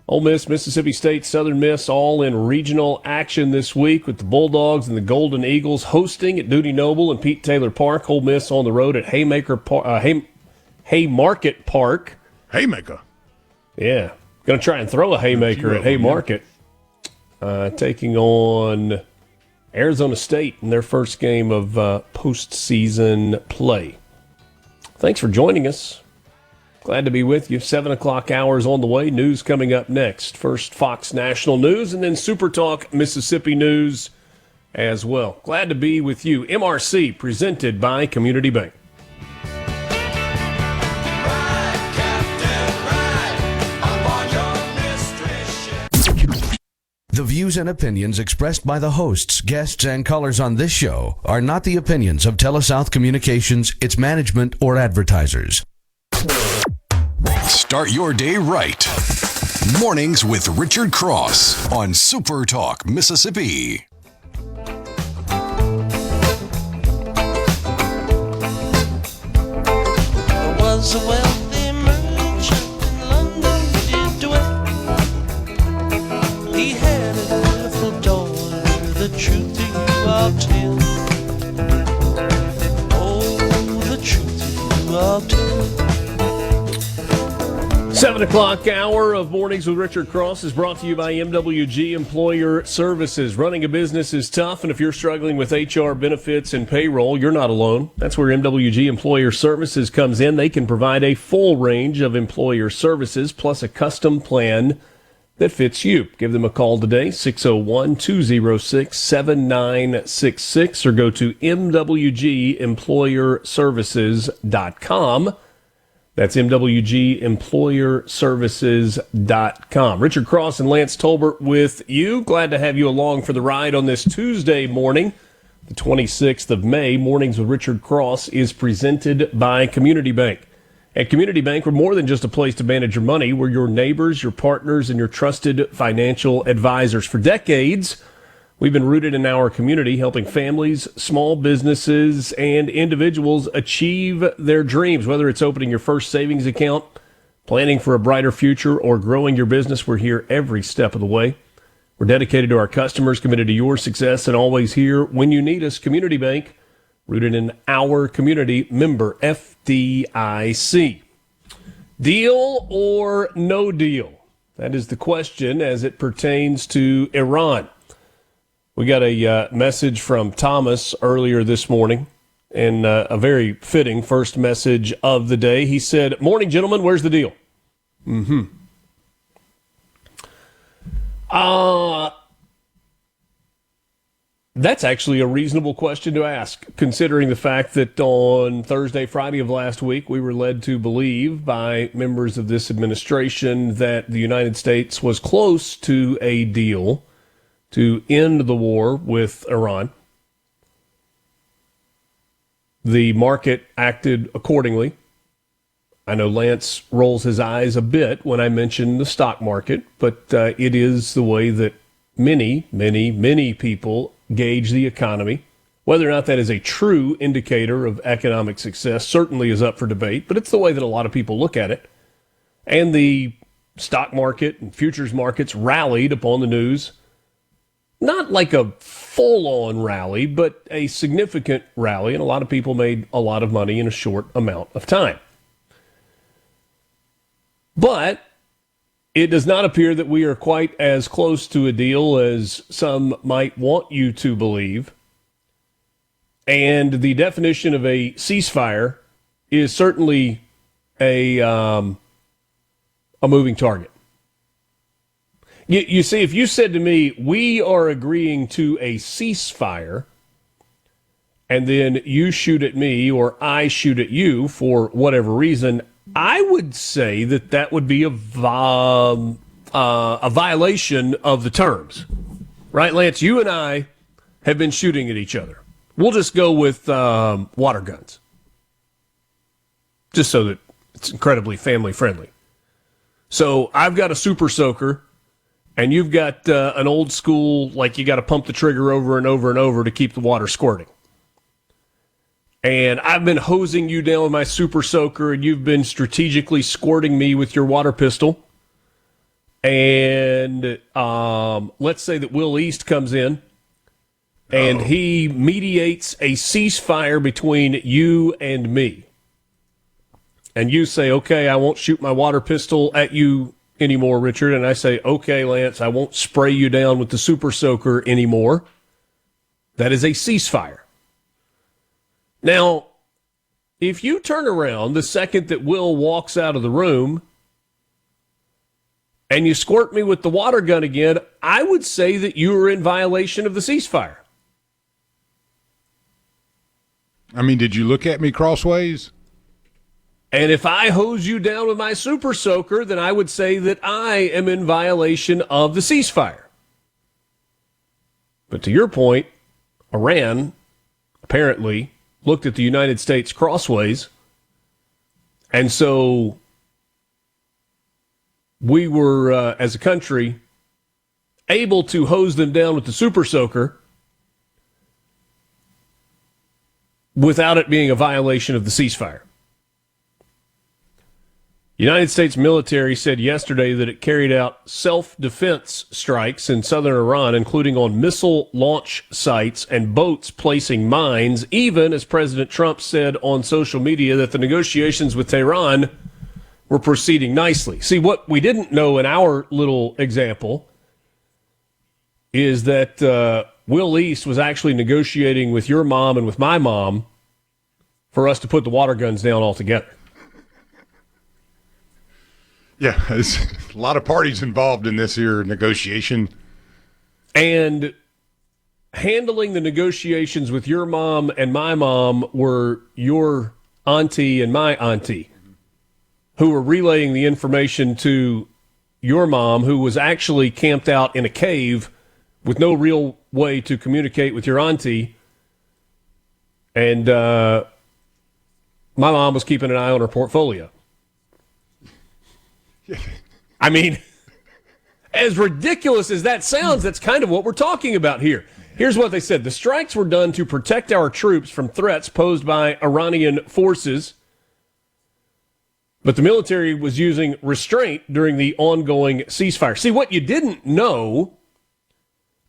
Ole Miss, Mississippi State, Southern Miss, all in regional action this week with the Bulldogs and the Golden Eagles hosting at Duty Noble and Pete Taylor Park. Ole Miss on the road at Haymarket Park.
Haymaker.
Yeah, going to try and throw a haymaker at Haymarket. Taking on Arizona State in their first game of postseason play. Thanks for joining us. Glad to be with you. 7 o'clock hours on the way. News coming up next. First Fox National News and then SuperTalk Mississippi News as well. Glad to be with you. MRC presented by Community Bank.
The views and opinions expressed by the hosts, guests, and callers on this show are not the opinions of TeleSouth Communications, its management, or advertisers.
Start your day right. Mornings with Richard Cross on Super Talk, Mississippi.
There was a wealthy merchant in London, did dwell. He had a beautiful daughter, the truth to you I'll tell. Oh, the truth to you I'll tell.
7 o'clock hour of Mornings with Richard Cross is brought to you by MWG Employer Services. Running a business is tough, and if you're struggling with HR, benefits, and payroll, you're not alone. That's where MWG Employer Services comes in. They can provide a full range of employer services, plus a custom plan that fits you. Give them a call today, 601-206-7966, or go to MWGEmployerServices.com. That's MWGEmployerServices.com. Richard Cross and Lance Tolbert with you. Glad to have you along for the ride on this Tuesday morning, the 26th of May. Mornings with Richard Cross is presented by Community Bank. At Community Bank, we're more than just a place to manage your money. We're your neighbors, your partners, and your trusted financial advisors. For decades, we've been rooted in our community, helping families, small businesses, and individuals achieve their dreams. Whether it's opening your first savings account, planning for a brighter future, or growing your business, we're here every step of the way. We're dedicated to our customers, committed to your success, and always here when you need us. Community Bank, rooted in our community, member FDIC. Deal or no deal? That is the question as it pertains to Iran. We got a message from Thomas earlier this morning, and a very fitting first message of the day. He said, "Morning, gentlemen, where's the deal?" That's actually a reasonable question to ask, considering the fact that on Thursday, Friday of last week, we were led to believe by members of this administration that the United States was close to a deal to end the war with Iran. The market acted accordingly. I know Lance rolls his eyes a bit when I mention the stock market, but it is the way that many people gauge the economy. Whether or not that is a true indicator of economic success certainly is up for debate, but it's the way that a lot of people look at it. And the stock market and futures markets rallied upon the news. Not like a full-on rally, but a significant rally, and a lot of people made a lot of money in a short amount of time. But it does not appear that we are quite as close to a deal as some might want you to believe. And the definition of a ceasefire is certainly a moving target. You see, if you said to me, we are agreeing to a ceasefire, and then you shoot at me or I shoot at you for whatever reason, I would say that would be a violation of the terms. Right, Lance? You and I have been shooting at each other. We'll just go with water guns, just so that it's incredibly family friendly. So I've got a super soaker, and you've got an old school, like you got to pump the trigger over and over and over to keep the water squirting. And I've been hosing you down with my super soaker, and you've been strategically squirting me with your water pistol. And let's say that Will East comes in, and he mediates a ceasefire between you and me. And you say, okay, I won't shoot my water pistol at you anymore, Richard. And I say, okay, Lance, I won't spray you down with the super soaker anymore. That is a ceasefire. Now, if you turn around the second that Will walks out of the room and you squirt me with the water gun again, I would say that you are in violation of the ceasefire.
I mean, did you look at me crossways?
And if I hose you down with my super soaker, then I would say that I am in violation of the ceasefire. But to your point, Iran apparently looked at the United States crossways, and so we were, as a country, able to hose them down with the super soaker without it being a violation of the ceasefire. The United States military said yesterday that it carried out self-defense strikes in southern Iran, including on missile launch sites and boats placing mines, even as President Trump said on social media that the negotiations with Tehran were proceeding nicely. See, what we didn't know in our little example is that Will East was actually negotiating with your mom and with my mom for us to put the water guns down altogether.
Yeah, there's a lot of parties involved in this here negotiation.
And handling the negotiations with your mom and my mom were your auntie and my auntie, who were relaying the information to your mom, who was actually camped out in a cave with no real way to communicate with your auntie. And my mom was keeping an eye on her portfolio. I mean, as ridiculous as that sounds, that's kind of what we're talking about here. Here's what they said. The strikes were done to protect our troops from threats posed by Iranian forces, but the military was using restraint during the ongoing ceasefire. See, what you didn't know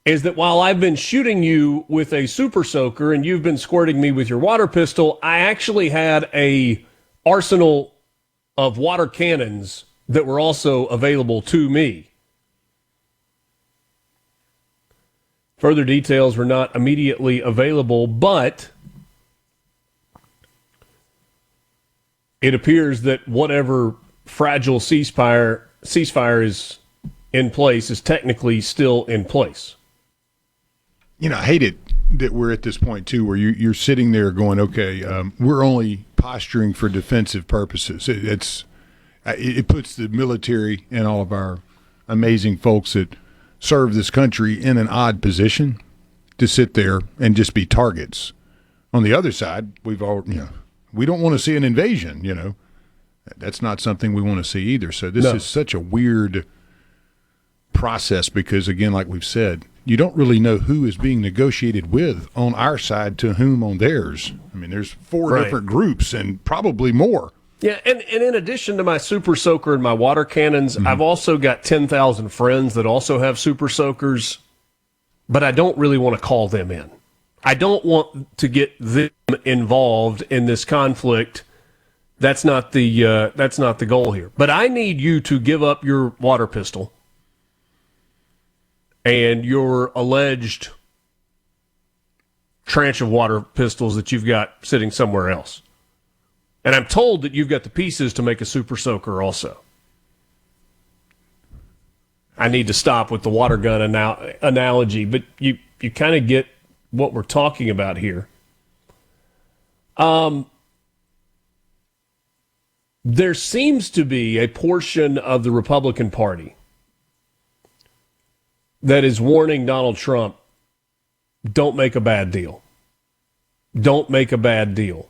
is that while I've been shooting you with a super soaker and you've been squirting me with your water pistol, I actually had a arsenal of water cannons that were also available to me. Further details were not immediately available, but it appears that whatever fragile ceasefire is in place is technically still in place.
You know, I hate it that we're at this point, too, where you're sitting there going, okay, we're only posturing for defensive purposes. It puts the military and all of our amazing folks that serve this country in an odd position to sit there and just be targets. On the other side, we don't want to see an invasion, That's not something we want to see either. So this is such a weird process because, again, like we've said, you don't really know who is being negotiated with on our side to whom on theirs. I mean, there's four different groups and probably more.
Yeah, and in addition to my super soaker and my water cannons, I've also got 10,000 friends that also have super soakers, but I don't really want to call them in. I don't want to get them involved in this conflict. That's not the goal here. But I need you to give up your water pistol and your alleged tranche of water pistols that you've got sitting somewhere else. And I'm told that you've got the pieces to make a super soaker also. I need to stop with the water gun analogy, but you kind of get what we're talking about here. There seems to be a portion of the Republican Party that is warning Donald Trump, don't make a bad deal. Don't make a bad deal.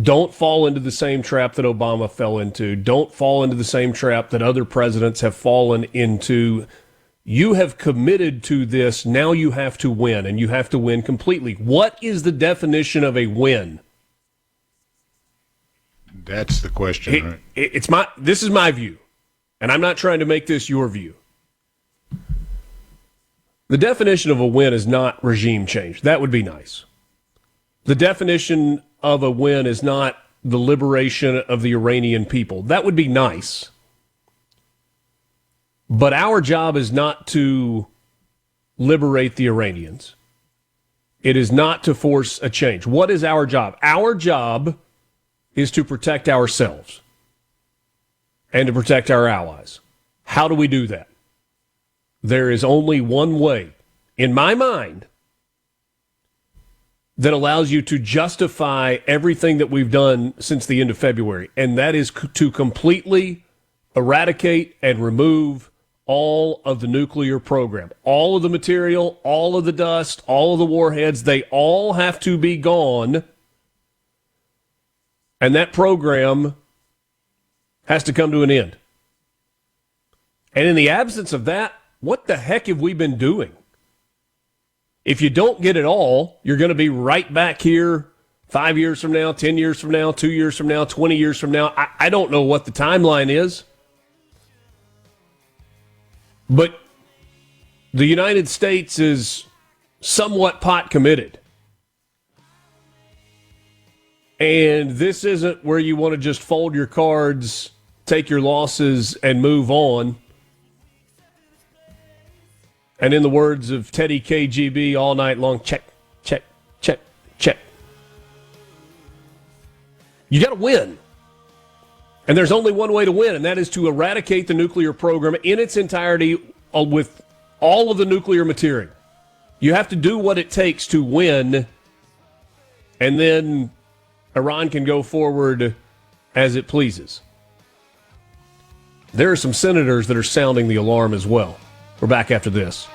Don't fall into the same trap that Obama fell into. Don't fall into the same trap that other presidents have fallen into. You have committed to this. Now you have to win, and you have to win completely. What is the definition of a win?
That's the question, right?
This is my view, and I'm not trying to make this your view. The definition of a win is not regime change. That would be nice. The definition of a win is not the liberation of the Iranian people. That would be nice. But our job is not to liberate the Iranians. It is not to force a change. What is our job? Our job is to protect ourselves and to protect our allies. How do we do that? There is only one way, in my mind, that allows you to justify everything that we've done since the end of February, and that is to completely eradicate and remove all of the nuclear program. All of the material, all of the dust, all of the warheads, they all have to be gone, and that program has to come to an end. And in the absence of that, what the heck have we been doing? If you don't get it all, you're going to be right back here 5 years from now, 10 years from now, 2 years from now, 20 years from now. I don't know what the timeline is. But the United States is somewhat pot committed. And this isn't where you want to just fold your cards, take your losses, and move on. And in the words of Teddy KGB all night long, check, check, check, check. You got to win. And there's only one way to win, and that is to eradicate the nuclear program in its entirety with all of the nuclear material. You have to do what it takes to win, and then Iran can go forward as it pleases. There are some senators that are sounding the alarm as well. We're back after this.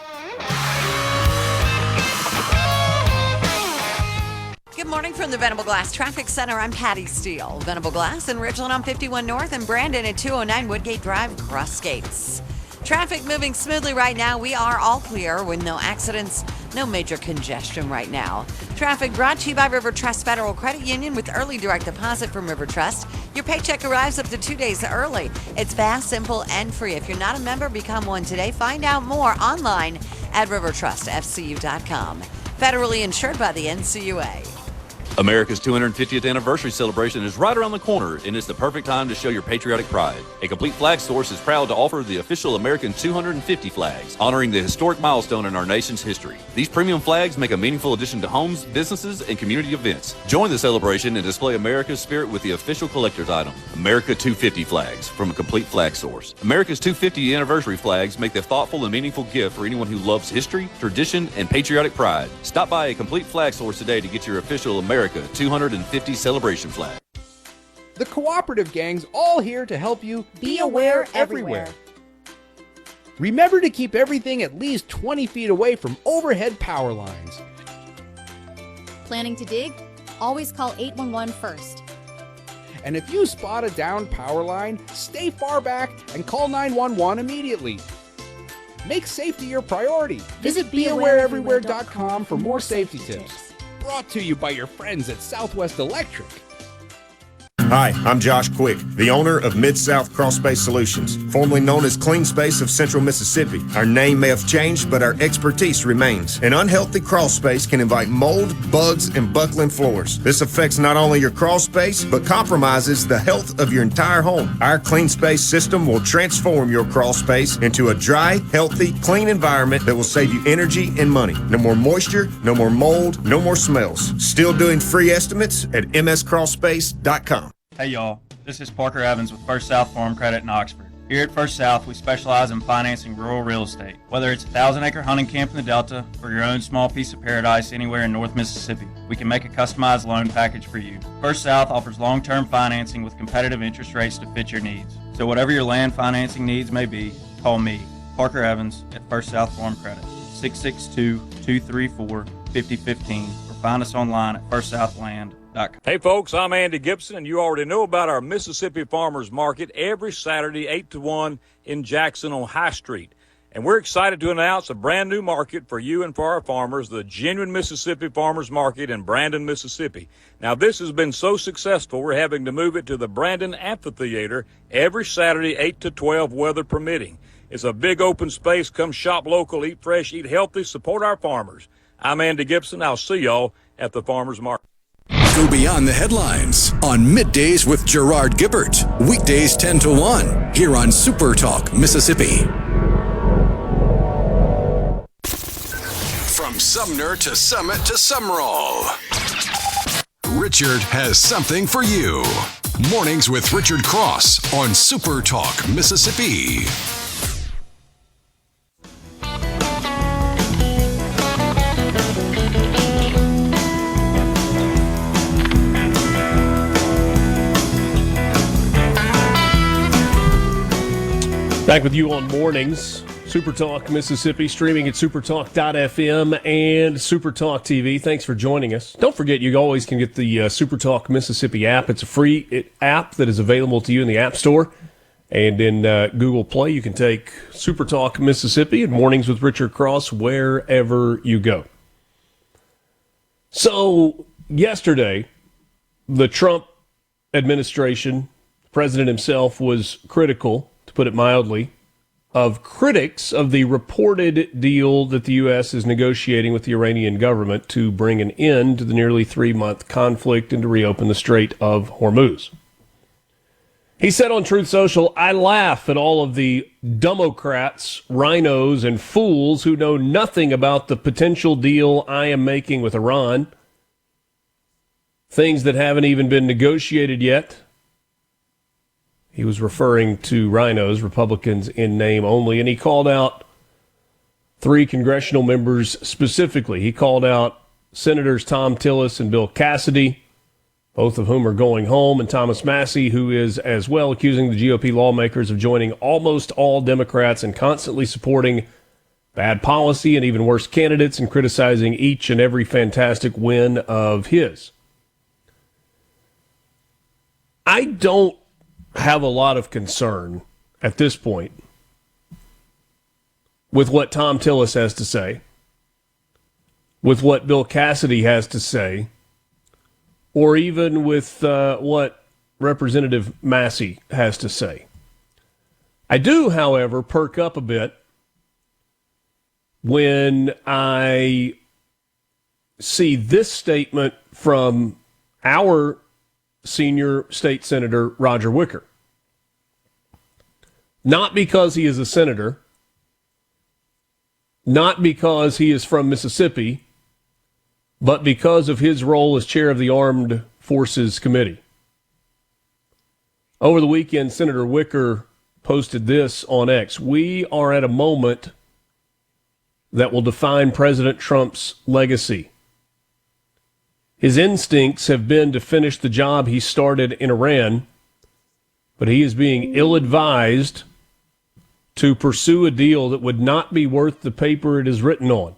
Good morning from the Venable Glass Traffic Center. I'm Patty Steele. Venable Glass in Ridgeland on 51 North and Brandon at 209 Woodgate Drive, Cross Gates. Traffic moving smoothly right now. We are all clear with no accidents, no major congestion right now. Traffic brought to you by River Trust Federal Credit Union with early direct deposit from River Trust. Your paycheck arrives up to 2 days early. It's fast, simple, and free. If you're not a member, become one today. Find out more online at rivertrustfcu.com. Federally insured by the NCUA.
America's 250th anniversary celebration is right around the corner, and it's the perfect time to show your patriotic pride. A Complete Flag Source is proud to offer the official American 250 flags, honoring the historic milestone in our nation's history. These premium flags make a meaningful addition to homes, businesses, and community events. Join the celebration and display America's spirit with the official collector's item, America 250 flags from a Complete Flag Source. America's 250 anniversary flags make the thoughtful and meaningful gift for anyone who loves history, tradition, and patriotic pride. Stop by a Complete Flag Source today to get your official America 250 celebration flag.
The cooperative gang's all here to help you be aware everywhere. Remember to keep everything at least 20 feet away from overhead power lines.
Planning to dig? Always call 811 first.
And if you spot a downed power line, stay far back and call 911 immediately. Make safety your priority. Visit BeAwareEverywhere.com for more safety tips. Brought to you by your friends at Southwest Electric.
Hi, I'm Josh Quick, the owner of Mid-South Crawl Space Solutions, formerly known as Clean Space of Central Mississippi. Our name may have changed, but our expertise remains. An unhealthy crawl space can invite mold, bugs, and buckling floors. This affects not only your crawl space, but compromises the health of your entire home. Our Clean Space system will transform your crawl space into a dry, healthy, clean environment that will save you energy and money. No more moisture, no more mold, no more smells. Still doing free estimates at mscrawlspace.com.
Hey y'all, this is Parker Evans with First South Farm Credit in Oxford. Here at First South, we specialize in financing rural real estate. Whether it's a 1,000-acre hunting camp in the Delta or your own small piece of paradise anywhere in North Mississippi, we can make a customized loan package for you. First South offers long-term financing with competitive interest rates to fit your needs. So whatever your land financing needs may be, call me, Parker Evans, at First South Farm Credit, 662-234-5015, or find us online at firstsouthland.com.
Hey folks, I'm Andy Gibson, and you already know about our Mississippi Farmers Market every Saturday 8 to 1 in Jackson on High Street. And we're excited to announce a brand new market for you and for our farmers, the Genuine Mississippi Farmers Market in Brandon, Mississippi. Now this has been so successful, we're having to move it to the Brandon Amphitheater every Saturday 8 to 12, weather permitting. It's a big open space. Come shop local, eat fresh, eat healthy, support our farmers. I'm Andy Gibson. I'll see y'all at the Farmers Market.
Go beyond the headlines on Middays with Gerard Gibbert. Weekdays 10 to 1 here on SuperTalk, Mississippi. From Sumner to Summit to Summerall, Richard has something for you. Mornings with Richard Cross on SuperTalk, Mississippi.
Back with you on Mornings, SuperTalk Mississippi, streaming at supertalk.fm and SuperTalk TV. Thanks for joining us. Don't forget, you always can get the SuperTalk Mississippi app. It's a free app that is available to you in the App Store. And in Google Play, you can take SuperTalk Mississippi and Mornings with Richard Cross wherever you go. So, yesterday, the Trump administration, the president himself, was critical, to put it mildly, of critics of the reported deal that the U.S. is negotiating with the Iranian government to bring an end to the nearly 3-month conflict and to reopen the Strait of Hormuz. He said on Truth Social, "I laugh at all of the Democrats, rhinos, and fools who know nothing about the potential deal I am making with Iran. Things that haven't even been negotiated yet." He was referring to rhinos, Republicans in name only, and he called out 3 congressional members specifically. He called out Senators Tom Tillis and Bill Cassidy, both of whom are going home, and Thomas Massie, who is as well accusing the GOP lawmakers of joining almost all Democrats and constantly supporting bad policy and even worse candidates and criticizing each and every fantastic win of his. I don't have a lot of concern at this point with what Tom Tillis has to say, with what Bill Cassidy has to say, or even with what Representative Massie has to say. I do, however, perk up a bit when I see this statement from our senior state senator, Roger Wicker. Not because he is a senator, not because he is from Mississippi, but because of his role as chair of the Armed Forces Committee. Over the weekend, Senator Wicker posted this on X: "We are at a moment that will define President Trump's legacy. His instincts have been to finish the job he started in Iran, but he is being ill-advised to pursue a deal that would not be worth the paper it is written on.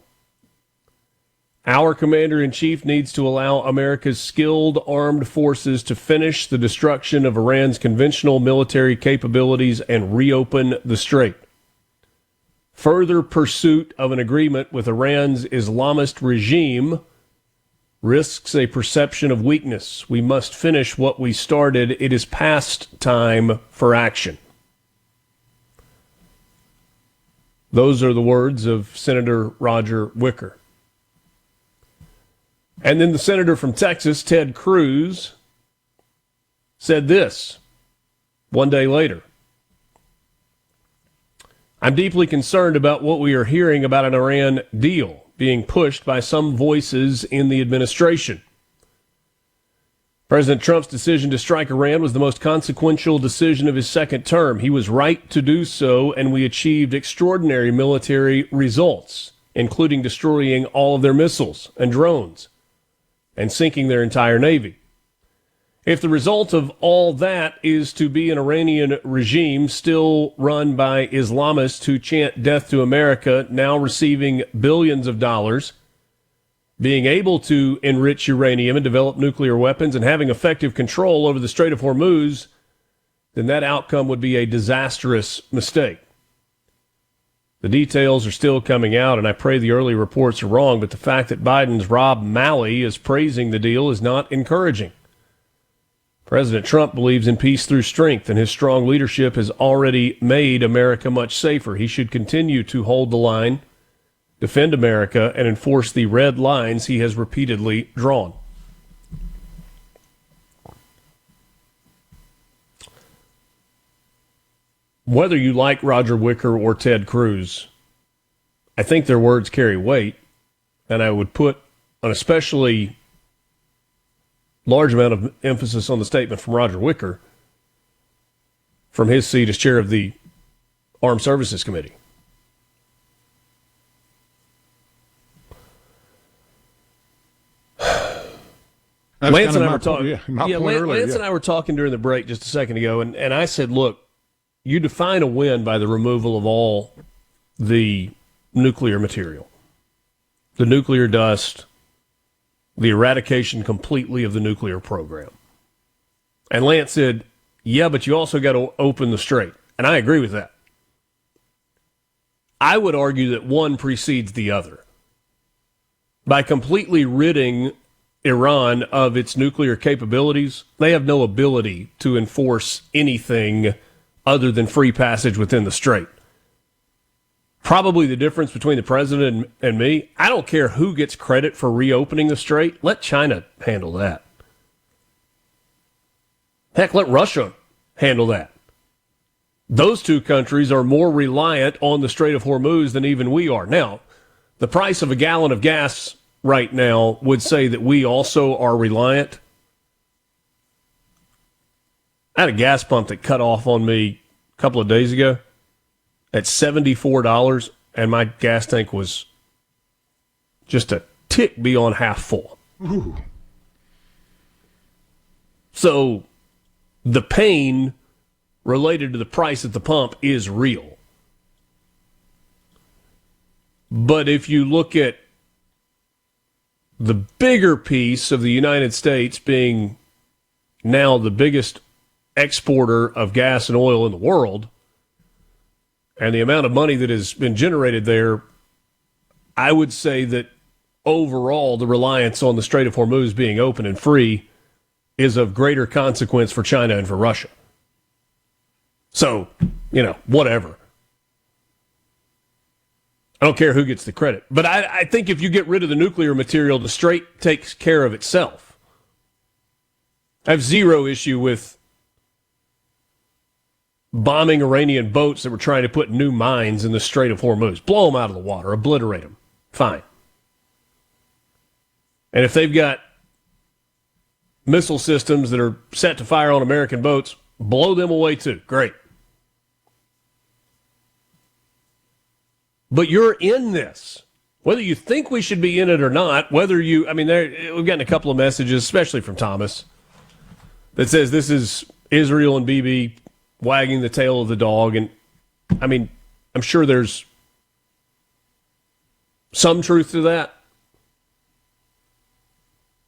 Our commander-in-chief needs to allow America's skilled armed forces to finish the destruction of Iran's conventional military capabilities and reopen the strait. Further pursuit of an agreement with Iran's Islamist regime risks a perception of weakness. We must finish what we started. It is past time for action." Those are the words of Senator Roger Wicker. And then the senator from Texas, Ted Cruz, said this one day later: "I'm deeply concerned about what we are hearing about an Iran deal being pushed by some voices in the administration. President Trump's decision to strike Iran was the most consequential decision of his second term. He was right to do so, and we achieved extraordinary military results, including destroying all of their missiles and drones and sinking their entire navy. If the result of all that is to be an Iranian regime still run by Islamists who chant death to America, now receiving billions of dollars, being able to enrich uranium and develop nuclear weapons and having effective control over the Strait of Hormuz, then that outcome would be a disastrous mistake. The details are still coming out, and I pray the early reports are wrong, but the fact that Biden's Rob Malley is praising the deal is not encouraging. President Trump believes in peace through strength, and his strong leadership has already made America much safer. He should continue to hold the line, defend America, and enforce the red lines he has repeatedly drawn. Whether you like Roger Wicker or Ted Cruz, I think their words carry weight, and I would put an especially large amount of emphasis on the statement from Roger Wicker from his seat as chair of the Armed Services Committee. Lance and I were talking. Lance and I were talking during the break just a second ago, and I said, look, you define a win by the removal of all the nuclear material, the nuclear dust, the eradication completely of the nuclear program. And Lance said, yeah, but you also got to open the strait. And I agree with that. I would argue that one precedes the other. By completely ridding Iran of its nuclear capabilities, they have no ability to enforce anything other than free passage within the strait. Probably the difference between the president and me, I don't care who gets credit for reopening the strait. Let China handle that. Heck, let Russia handle that. Those two countries are more reliant on the Strait of Hormuz than even we are. Now, the price of a gallon of gas right now would say that we also are reliant. I had a gas pump that cut off on me a couple of days ago at $74, and my gas tank was just a tick beyond half full.
Ooh.
So the pain related to the price at the pump is real. But if you look at the bigger piece of the United States being now the biggest exporter of gas and oil in the world, and the amount of money that has been generated there, I would say that overall the reliance on the Strait of Hormuz being open and free is of greater consequence for China and for Russia. So, whatever. I don't care who gets the credit. But I think if you get rid of the nuclear material, the strait takes care of itself. I have zero issue with bombing Iranian boats that were trying to put new mines in the Strait of Hormuz. Blow them out of the water. Obliterate them. Fine. And if they've got missile systems that are set to fire on American boats, blow them away too. Great. But you're in this. Whether you think we should be in it or not, we've gotten a couple of messages, especially from Thomas, that says this is Israel and Bibi wagging the tail of the dog. And, I'm sure there's some truth to that.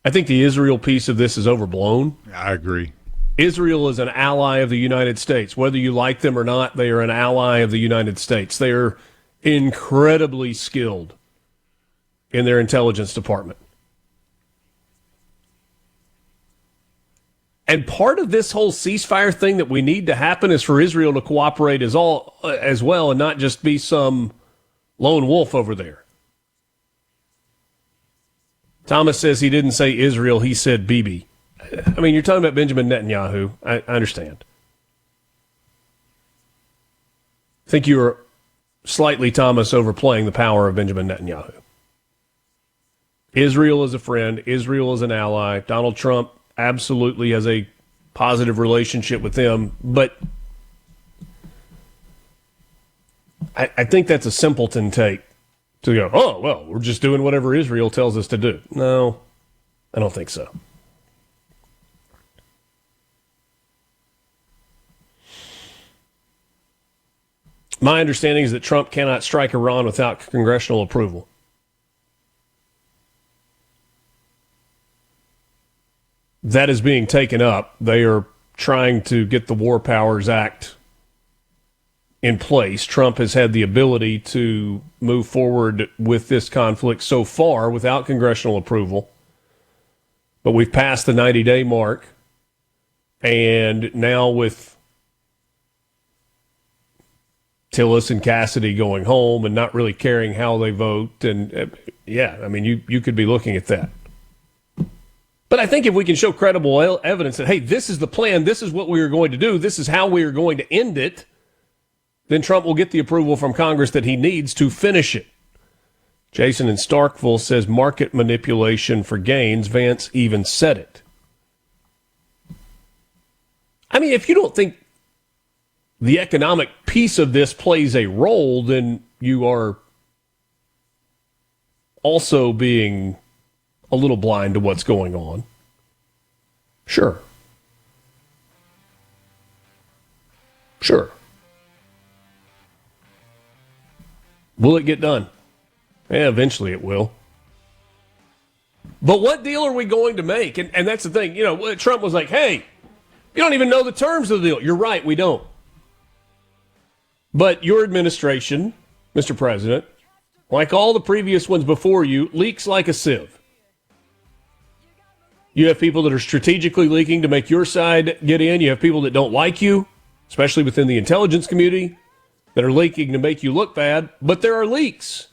I think the Israel piece of this is overblown.
I agree.
Israel is an ally of the United States. Whether you like them or not, they are an ally of the United States. They are incredibly skilled in their intelligence department. And part of this whole ceasefire thing that we need to happen is for Israel to cooperate as well and not just be some lone wolf over there. Thomas says he didn't say Israel, he said Bibi. You're talking about Benjamin Netanyahu. I understand. I think you were slightly, Thomas, overplaying the power of Benjamin Netanyahu. Israel is a friend. Israel is an ally. Donald Trump absolutely has a positive relationship with them. But I think that's a simpleton take to go, oh, well, we're just doing whatever Israel tells us to do. No, I don't think so. My understanding is that Trump cannot strike Iran without congressional approval. That is being taken up. They are trying to get the War Powers Act in place. Trump has had the ability to move forward with this conflict so far without congressional approval. But we've passed the 90-day mark. And now with Tillis and Cassidy going home and not really caring how they vote. And you could be looking at that. But I think if we can show credible evidence that, hey, this is the plan, this is what we are going to do, this is how we are going to end it, then Trump will get the approval from Congress that he needs to finish it. Jason in Starkville says market manipulation for gains. Vance even said it. I mean, if you don't think the economic piece of this plays a role, then you are also being a little blind to what's going on. Sure. Will it get done? Yeah, eventually it will. But what deal are we going to make? And that's the thing. Trump was like, hey, you don't even know the terms of the deal. You're right, we don't. But your administration, Mr. President, like all the previous ones before you, leaks like a sieve. You have people that are strategically leaking to make your side get in. You have people that don't like you, especially within the intelligence community, that are leaking to make you look bad. But there are leaks.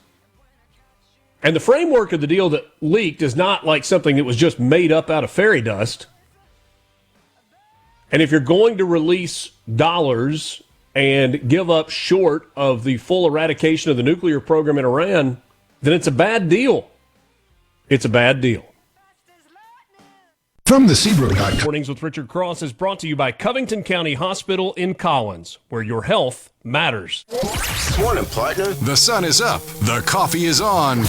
And the framework of the deal that leaked is not like something that was just made up out of fairy dust. And if you're going to release dollars and give up short of the full eradication of the nuclear program in Iran, then it's a bad deal. It's a bad deal.
From the Seabrook.com.
Mornings with Richard Cross is brought to you by Covington County Hospital in Collins, where your health matters.
Morning, partner. The sun is up, the coffee is on,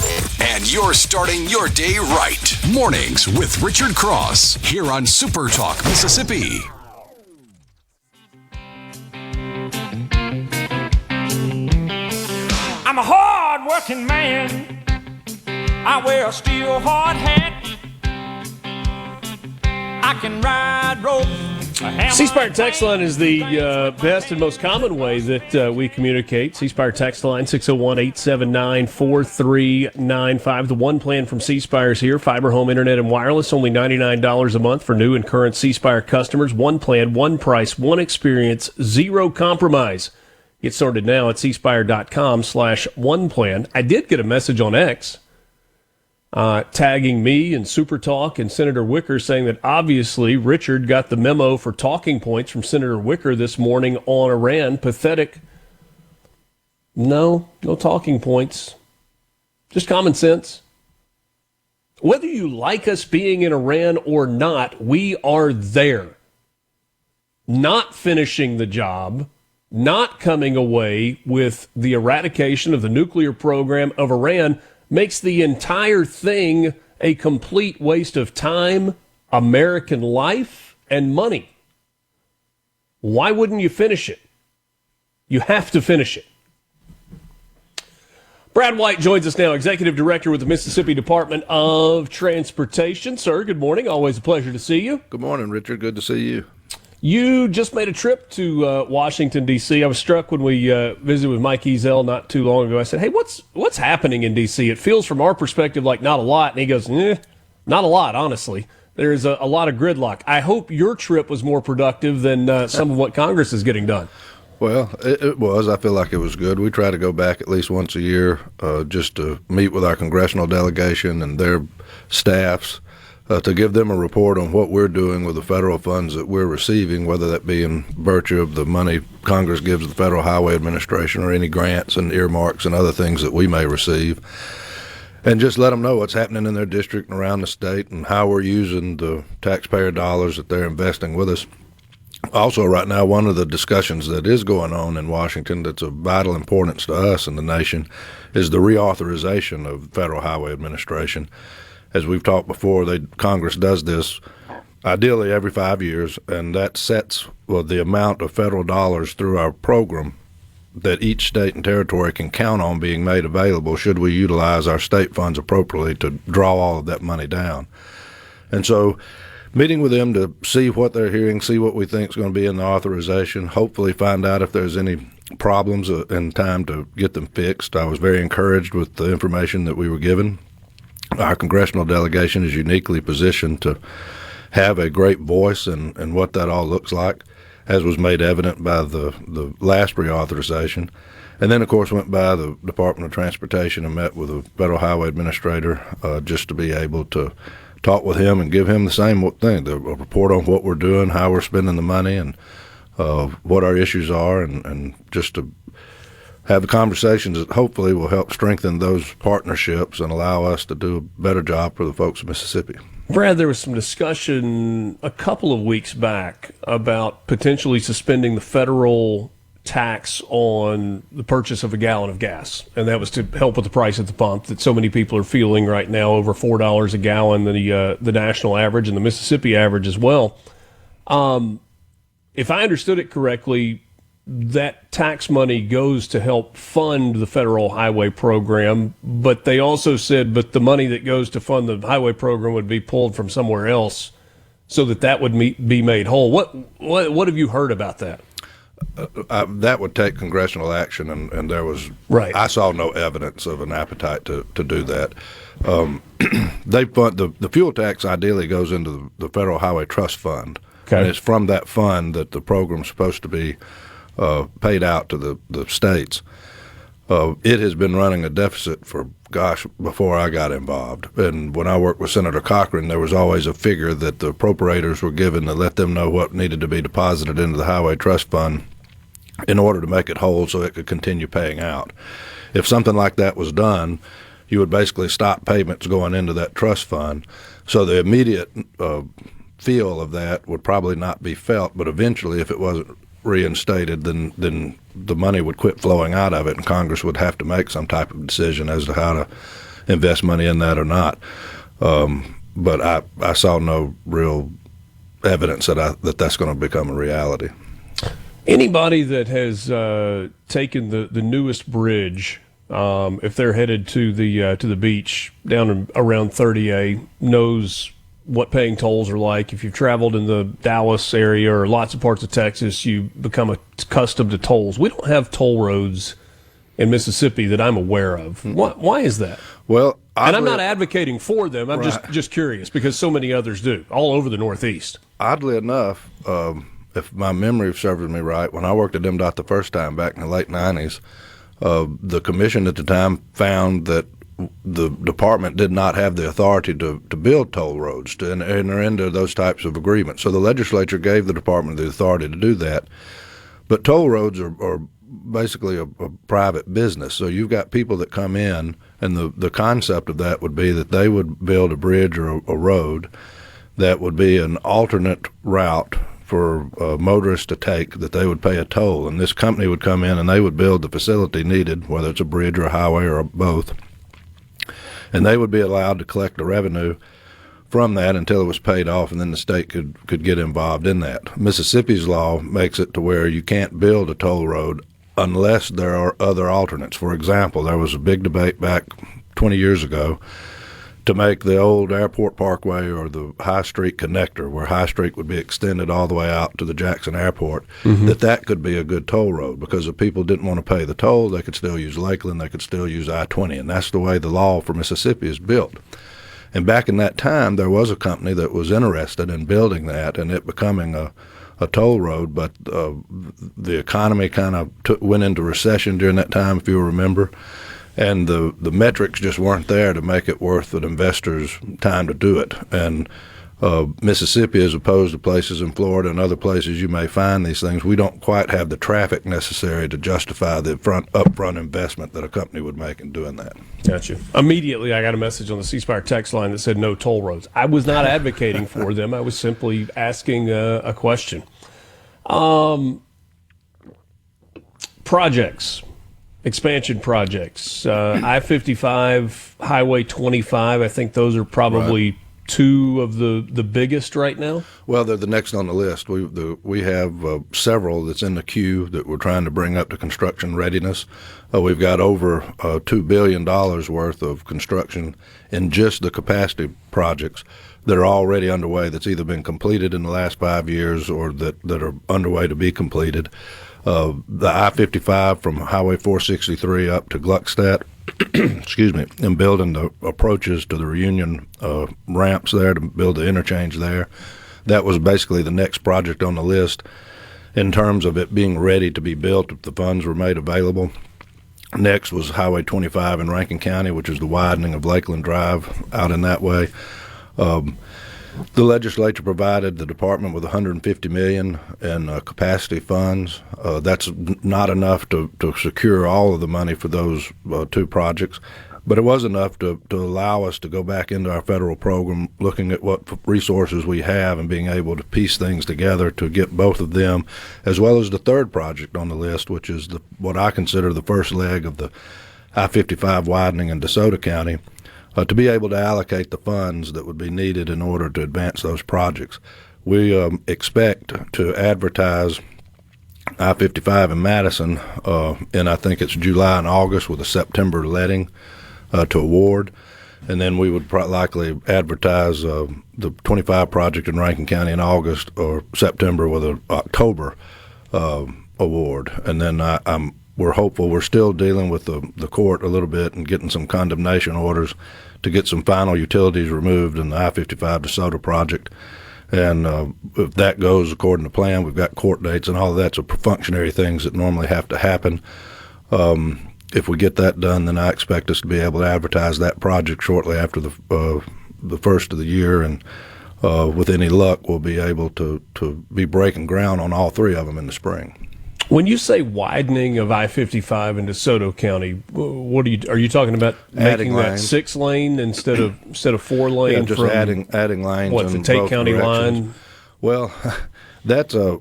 and you're starting your day right. Mornings with Richard Cross, here on Super Talk, Mississippi.
I'm a hard-working man. I wear a steel hard hat. I can ride rope.
C-Spire text line is the best and most common way that we communicate. C-Spire text line 601-879-4395. The one plan from C-Spire is here. Fiber home internet and wireless, only $99 a month for new and current C-Spire customers. One plan, one price, one experience, zero compromise. Get started now at cspire.com/oneplan. I did get a message on X tagging me and SuperTalk and Senator Wicker saying that obviously Richard got the memo for talking points from Senator Wicker this morning on Iran. Pathetic. No talking points. Just common sense. Whether you like us being in Iran or not, we are there. Not finishing the job, not coming away with the eradication of the nuclear program of Iran makes the entire thing a complete waste of time, American life, and money. Why wouldn't you finish it? You have to finish it. Brad White joins us now, Executive Director with the Mississippi Department of Transportation. Sir, good morning. Always a pleasure to see you.
Good morning, Richard. Good to see you.
You just made a trip to Washington, D.C. I was struck when we visited with Mike Ezel not too long ago. I said, hey, what's happening in D.C.? It feels from our perspective like not a lot. And he goes, not a lot, honestly. There's a lot of gridlock. I hope your trip was more productive than some of what Congress is getting done.
Well, it was. I feel like it was good. We try to go back at least once a year just to meet with our congressional delegation and their staffs. To give them a report on what we're doing with the federal funds that we're receiving, whether that be in virtue of the money Congress gives the Federal Highway Administration or any grants and earmarks and other things that we may receive. and just let them know what's happening in their district and around the state and how we're using the taxpayer dollars that they're investing with us. Also, right now, one of the discussions that is going on in Washington that's of vital importance to us and the nation is the reauthorization of the Federal Highway Administration. As we've talked before, Congress does this ideally every 5 years, and that sets the amount of federal dollars through our program that each state and territory can count on being made available should we utilize our state funds appropriately to draw all of that money down. And so meeting with them to see what they're hearing, see what we think is going to be in the authorization, hopefully find out if there's any problems in time to get them fixed. I was very encouraged with the information that we were given. Our congressional delegation is uniquely positioned to have a great voice in what that all looks like, as was made evident by the last reauthorization. And then, of course, went by the Department of Transportation and met with the Federal Highway Administrator just to be able to talk with him and give him the same thing, a report on what we're doing, how we're spending the money, and what our issues are, and just to have the conversations that hopefully will help strengthen those partnerships and allow us to do a better job for the folks of Mississippi.
Brad, there was some discussion a couple of weeks back about potentially suspending the federal tax on the purchase of a gallon of gas, and that was to help with the price at the pump that so many people are feeling right now, over $4 a gallon, the national average and the Mississippi average as well. If I understood it correctly, that tax money goes to help fund the federal highway program, but they also said, but the money that goes to fund the highway program would be pulled from somewhere else so that would be made whole. What have you heard about that?
That would take congressional action, and there was
right.
I saw no evidence of an appetite to do that. They fund the fuel tax. Ideally, goes into the Federal Highway Trust Fund, and it's from that fund that the program's supposed to be paid out to the states. It has been running a deficit for, before I got involved. And when I worked with Senator Cochran, there was always a figure that the appropriators were given to let them know what needed to be deposited into the Highway Trust Fund in order to make it whole so it could continue paying out. If something like that was done, you would basically stop payments going into that trust fund. So the immediate feel of that would probably not be felt, but eventually if it wasn't reinstated, then the money would quit flowing out of it, and Congress would have to make some type of decision as to how to invest money in that or not. But I saw no real evidence that that's going to become a reality.
Anybody that has taken the newest bridge, if they're headed to the beach down around 30A, knows what paying tolls are like. If you've traveled in the Dallas area or lots of parts of Texas, you become accustomed to tolls. We don't have toll roads in Mississippi that I'm aware of. Why is that?
Well,
and I'm not advocating for them. I'm just curious because so many others do all over the Northeast.
Oddly enough, if my memory serves me right, when I worked at MDOT the first time back in the late 90s, the commission at the time found that the department did not have the authority to build toll roads, to enter into those types of agreements. So the legislature gave the department the authority to do that. But toll roads are basically a private business. So you've got people that come in, and the concept of that would be that they would build a bridge or a road that would be an alternate route for motorists to take, that they would pay a toll. And this company would come in and they would build the facility needed, whether it's a bridge or a highway or both. And they would be allowed to collect the revenue from that until it was paid off, and then the state could get involved in that. Mississippi's law makes it to where you can't build a toll road unless there are other alternates. For example, there was a big debate back 20 years ago to make the old Airport Parkway or the High Street connector, where High Street would be extended all the way out to the Jackson Airport, that could be a good toll road, because if people didn't want to pay the toll, they could still use Lakeland, they could still use I-20, and that's the way the law for Mississippi is built. And back in that time, there was a company that was interested in building that and it becoming a toll road, but the economy kind of went into recession during that time, if you remember, and the metrics just weren't there to make it worth an investor's time to do it. And Mississippi, as opposed to places in Florida and other places you may find these things, we don't quite have the traffic necessary to justify the upfront investment that a company would make in doing that.
Gotcha. Immediately, I got a message on the C Spire text line that said no toll roads. I was not advocating for them. I was simply asking a question. Projects, expansion projects, I-55, Highway 25. I think those are probably two of the biggest right now.
Well, they're the next on the list. We have several that's in the queue that we're trying to bring up to construction readiness. We've got over $2 billion worth of construction in just the capacity projects that are already underway, that's either been completed in the last 5 years or that are underway to be completed. The I-55 from Highway 463 up to Gluckstadt, excuse me, and building the approaches to the Reunion ramps there to build the interchange there. That was basically the next project on the list in terms of it being ready to be built if the funds were made available. Next was Highway 25 in Rankin County, which is the widening of Lakeland Drive out in that way. The legislature provided the department with $150 million in capacity funds. That's not enough to secure all of the money for those two projects, but it was enough to allow us to go back into our federal program, looking at what resources we have and being able to piece things together to get both of them, as well as the third project on the list, which is what I consider the first leg of the I-55 widening in DeSoto County. To be able to allocate the funds that would be needed in order to advance those projects. We expect to advertise I-55 in Madison in, I think it's July and August, with a September letting to award. And then we would likely advertise the 25 project in Rankin County in August or September with an October award. And then we're hopeful. We're still dealing with the court a little bit and getting some condemnation orders to get some final utilities removed in the I-55 DeSoto project. And if that goes according to plan, we've got court dates and all of that's perfunctory things that normally have to happen. If we get that done, then I expect us to be able to advertise that project shortly after the first of the year. And with any luck, we'll be able to be breaking ground on all three of them in the spring.
When you say widening of I-55 in DeSoto County, what are you talking about? Making that 6-lane instead of 4-lane?
Yeah, just adding lanes.
What, the Tate County line?
Well, that's a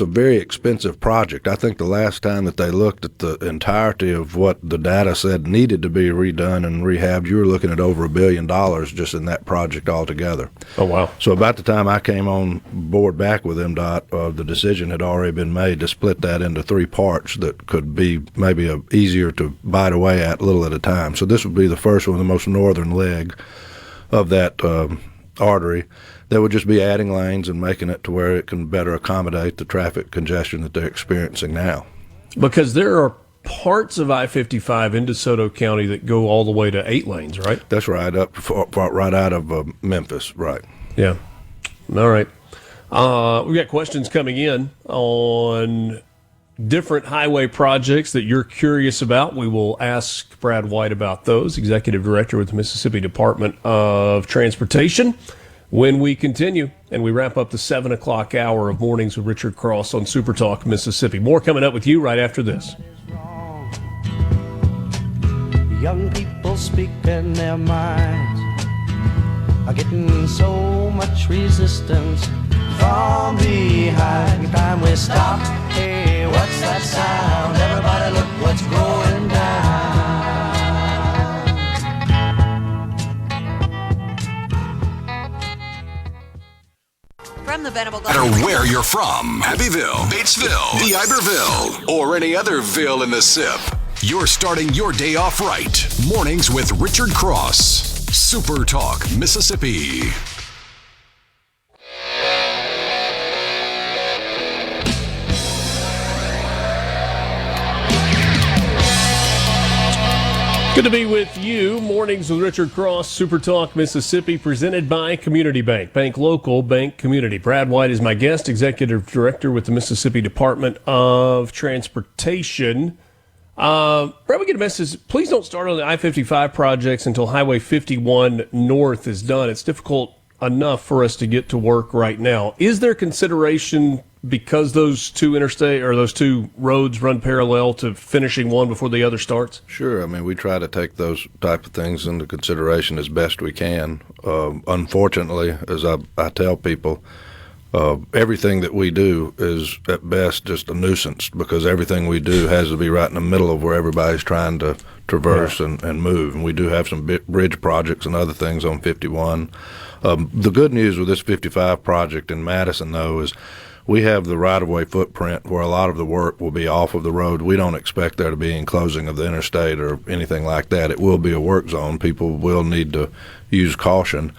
very expensive project. I think the last time that they looked at the entirety of what the data said needed to be redone and rehabbed, you were looking at over $1 billion just in that project altogether.
Oh, wow.
So about the time I came on board back with MDOT, the decision had already been made to split that into three parts that could be maybe easier to bite away at a little at a time. So this would be the first one, the most northern leg of that artery. That would just be adding lanes and making it to where it can better accommodate the traffic congestion that they're experiencing now.
Because there are parts of I-55 in DeSoto County that go all the way to 8 lanes, right?
That's right, right out of Memphis, right.
Yeah. All right. We've got questions coming in on different highway projects that you're curious about. We will ask Brad White about those, Executive Director with the Mississippi Department of Transportation, when we continue and we wrap up the 7 o'clock hour of Mornings with Richard Cross on SuperTalk Mississippi. More coming up with you right after this.
Young people speaking their minds are getting so much resistance from behind. Time we stop. Hey, what's that sound? Everybody look what's going down.
From the Venable
No matter where you're from, Abbeville, Batesville, D'Iberville, or any other ville in the SIP, you're starting your day off right. Mornings with Richard Cross. Super Talk, Mississippi.
Good to be with you. Mornings with Richard Cross, Super Talk Mississippi, presented by Community Bank. Bank local, bank community. Brad White is my guest, Executive Director with the Mississippi Department of Transportation. Brad, we get a message. Please don't start on the I-55 projects until Highway 51 North is done. It's difficult enough for us to get to work right now. Is there consideration, because those two roads run parallel, to finishing one before the other starts?
Sure. I mean, we try to take those type of things into consideration as best we can. Unfortunately, as I tell people, everything that we do is at best just a nuisance, because everything we do has to be right in the middle of where everybody's trying to traverse and move. And we do have some bridge projects and other things on 51. The good news with this 55 project in Madison, though, is we have the right-of-way footprint where a lot of the work will be off of the road. We don't expect there to be enclosing of the interstate or anything like that. It will be a work zone. People will need to use caution.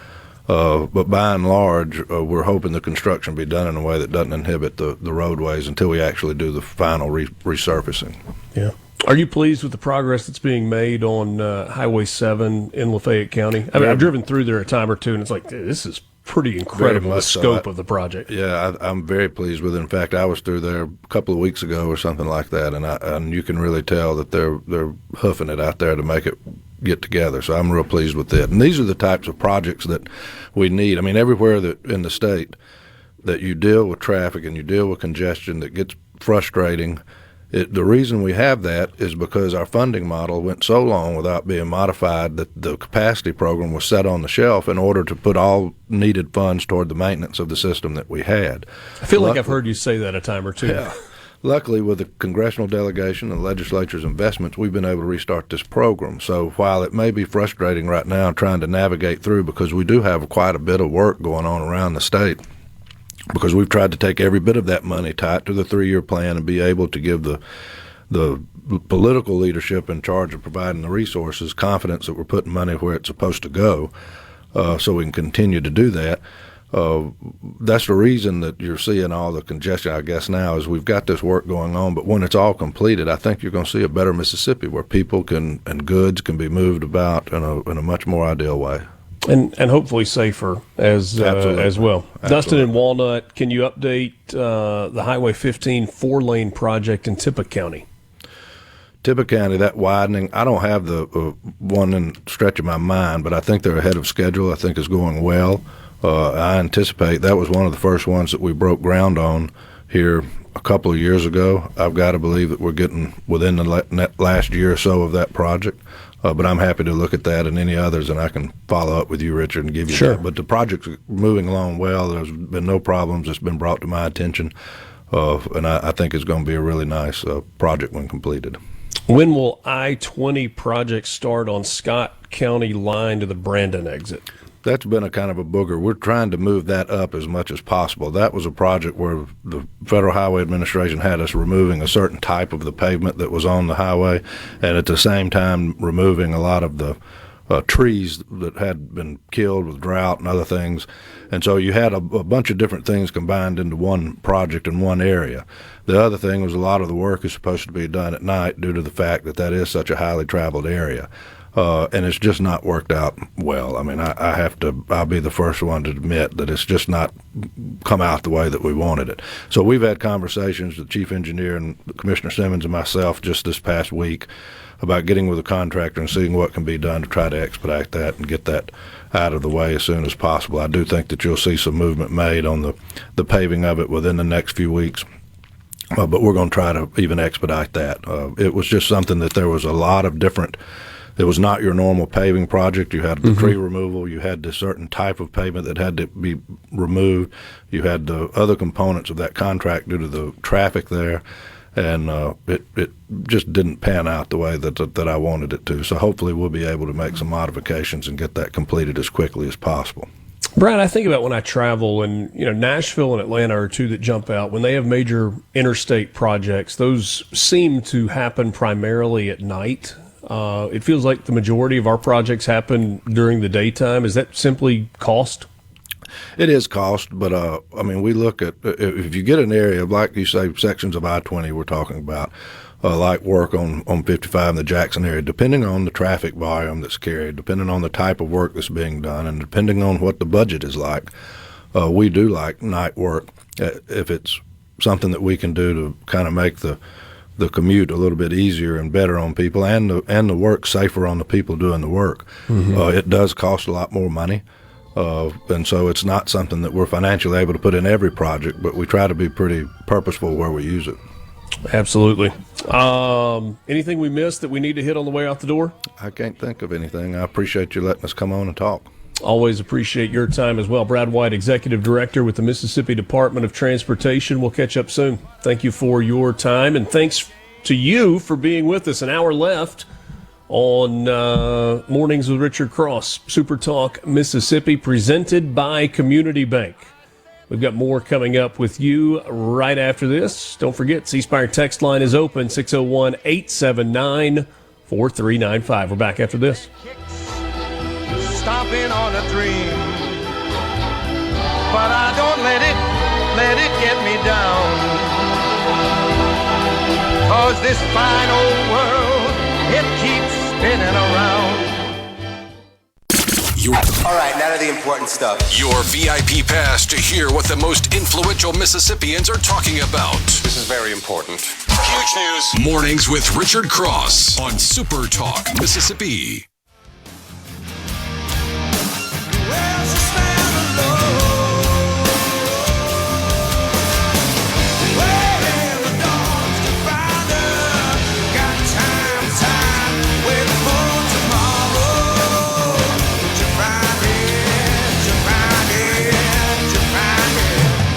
But by and large, we're hoping the construction be done in a way that doesn't inhibit the roadways until we actually do the final resurfacing.
Yeah. Are you pleased with the progress that's being made on Highway 7 in Lafayette County? I mean, I've driven through there a time or two, and it's like, this is pretty incredible, the scope of the project.
Yeah, I'm very pleased with it. In fact, I was through there a couple of weeks ago or something like that, and you can really tell that they're hoofing it out there to make it get together. So I'm real pleased with it. And these are the types of projects that we need. I mean, everywhere that in the state that you deal with traffic and you deal with congestion that gets frustrating, the reason we have that is because our funding model went so long without being modified that the capacity program was set on the shelf in order to put all needed funds toward the maintenance of the system that we had.
I feel like I've heard you say that a time or two.
Yeah. Luckily, with the congressional delegation and the legislature's investments, we've been able to restart this program. So while it may be frustrating right now trying to navigate through, because we do have quite a bit of work going on around the state, because we've tried to take every bit of that money, tie it to the 3-year plan, and be able to give the political leadership in charge of providing the resources confidence that we're putting money where it's supposed to go, so we can continue to do that. That's the reason that you're seeing all the congestion, I guess, now, is we've got this work going on. But when it's all completed, I think you're going to see a better Mississippi where people and goods can be moved about in a much more ideal way.
And hopefully safer as well.
Absolutely.
Dustin in Walnut, can you update the Highway 15 4-lane project in Tippah County?
Tippah County, that widening, I don't have the one in stretch of my mind, but I think they're ahead of schedule. I think it's going well. I anticipate that was one of the first ones that we broke ground on here a couple of years ago. I've got to believe that we're getting within the last year or so of that project. But I'm happy to look at that and any others, and I can follow up with you, Richard, and give you that. But the project's moving along well. There's been no problems. It's been brought to my attention, and I think it's going to be a really nice project when completed.
When will I-20 project start on Scott County line to the Brandon exit?
That's been a kind of a booger. We're trying to move that up as much as possible. That was a project where the Federal Highway Administration had us removing a certain type of the pavement that was on the highway, and at the same time removing a lot of the trees that had been killed with drought and other things. And so you had a bunch of different things combined into one project in one area. The other thing was a lot of the work is supposed to be done at night due to the fact that is such a highly traveled area. And it's just not worked out well. I mean, I'll be the first one to admit that it's just not come out the way that we wanted it. So we've had conversations with the chief engineer and Commissioner Simmons and myself just this past week about getting with the contractor and seeing what can be done to try to expedite that and get that out of the way as soon as possible. I do think that you'll see some movement made on the paving of it within the next few weeks. But we're going to try to even expedite that. It was just something that there was a lot of different. It was not your normal paving project. You had the tree removal. You had this certain type of pavement that had to be removed. You had the other components of that contract due to the traffic there, and it just didn't pan out the way that I wanted it to. So hopefully we'll be able to make some modifications and get that completed as quickly as possible.
Brian, I think about when I travel, and Nashville and Atlanta are two that jump out. When they have major interstate projects, those seem to happen primarily at night. It feels like the majority of our projects happen during the daytime. Is that simply cost?
It is cost, but I mean, we look at if you get an area like you say, sections of I-20 we're talking about, like work on 55 in the Jackson area, depending on the traffic volume that's carried, depending on the type of work that's being done, and depending on what the budget is like, we do like night work if it's something that we can do to kind of make the commute a little bit easier and better on people, and the work safer on the people doing the work. It does cost a lot more money, And so it's not something that we're financially able to put in every project, but we try to be pretty purposeful where we use it.
Absolutely. Anything we missed that we need to hit on the way out the door?
I can't think of anything. I appreciate you letting us come on and talk.
Always appreciate your time as well. Brad White, Executive Director with the Mississippi Department of Transportation. We'll catch up soon. Thank you for your time, and thanks to you for being with us. An hour left on Mornings with Richard Cross, Super Talk Mississippi, presented by Community Bank. We've got more coming up with you right after this. Don't forget, C Spire text line is open, 601-879-4395. We're back after this.
Stomping on a dream, but I don't let it get me down, 'cause this fine old world, it keeps spinning around.
All right, now to the important stuff.
Your VIP pass to hear what the most influential Mississippians are talking about.
This is very important. Huge news.
Mornings with Richard Cross on Super Talk Mississippi.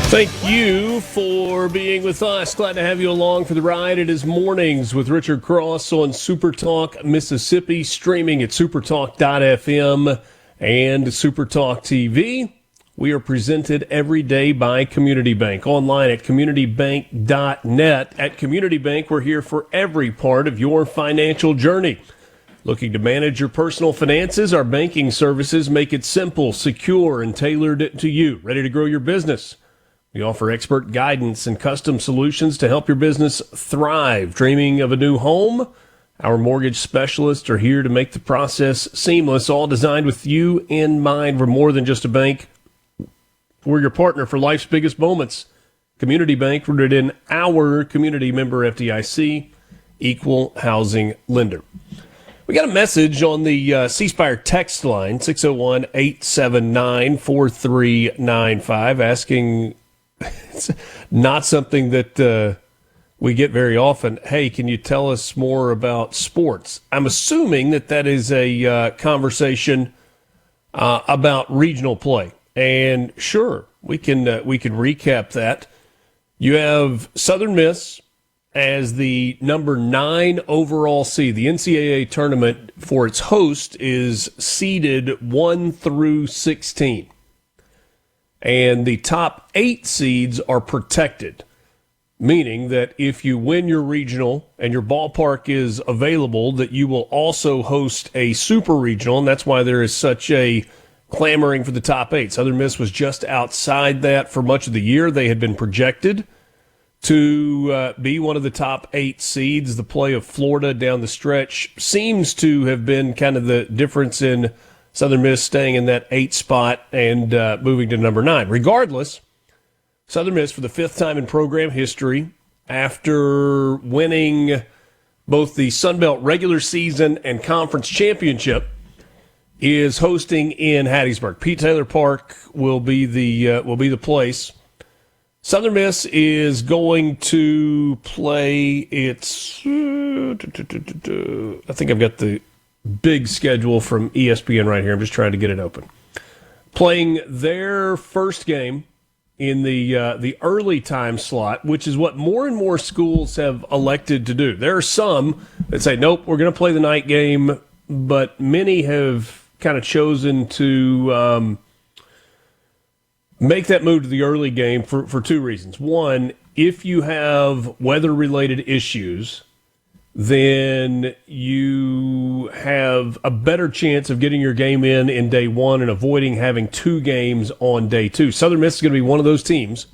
Thank you for being with us. Glad to have you along for the ride. It is Mornings with Richard Cross on Super Talk Mississippi, streaming at supertalk.fm and Supertalk TV. We are presented every day by Community Bank, online at communitybank.net. At Community Bank, we're here for every part of your financial journey. Looking to manage your personal finances? Our banking services make it simple, secure, and tailored to you. Ready to grow your business? We offer expert guidance and custom solutions to help your business thrive. Dreaming of a new home? Our mortgage specialists are here to make the process seamless, all designed with you in mind. We're more than just a bank. We're your partner for life's biggest moments. Community Bank, rooted in our community, member FDIC, equal housing lender. We got a message on the C Spire text line, 601-879-4395, asking, it's not something that we get very often, hey, can you tell us more about sports? I'm assuming that is a conversation about regional play. And sure, we can recap that. You have Southern Miss as the number 9 overall seed. The NCAA tournament for its host is seeded 1 through 16. And the top 8 seeds are protected, meaning that if you win your regional and your ballpark is available, that you will also host a super regional, and that's why there is such a clamoring for the top 8. Southern Miss was just outside that for much of the year. They had been projected to be one of the top 8 seeds. The play of Florida down the stretch seems to have been kind of the difference in Southern Miss staying in that 8 spot and moving to number 9. Regardless, Southern Miss, for the 5th time in program history, after winning both the Sun Belt regular season and conference championship, is hosting in Hattiesburg. Pete Taylor Park will be the place. Southern Miss is going to play its. I think I've got the big schedule from ESPN right here. I'm just trying to get it open. Playing their first game in the early time slot, which is what more and more schools have elected to do. There are some that say, nope, we're going to play the night game, but many have kind of chosen to make that move to the early game for 2 reasons. One, if you have weather-related issues, then you have a better chance of getting your game in day 1 and avoiding having 2 games on day 2. Southern Miss is going to be one of those teams.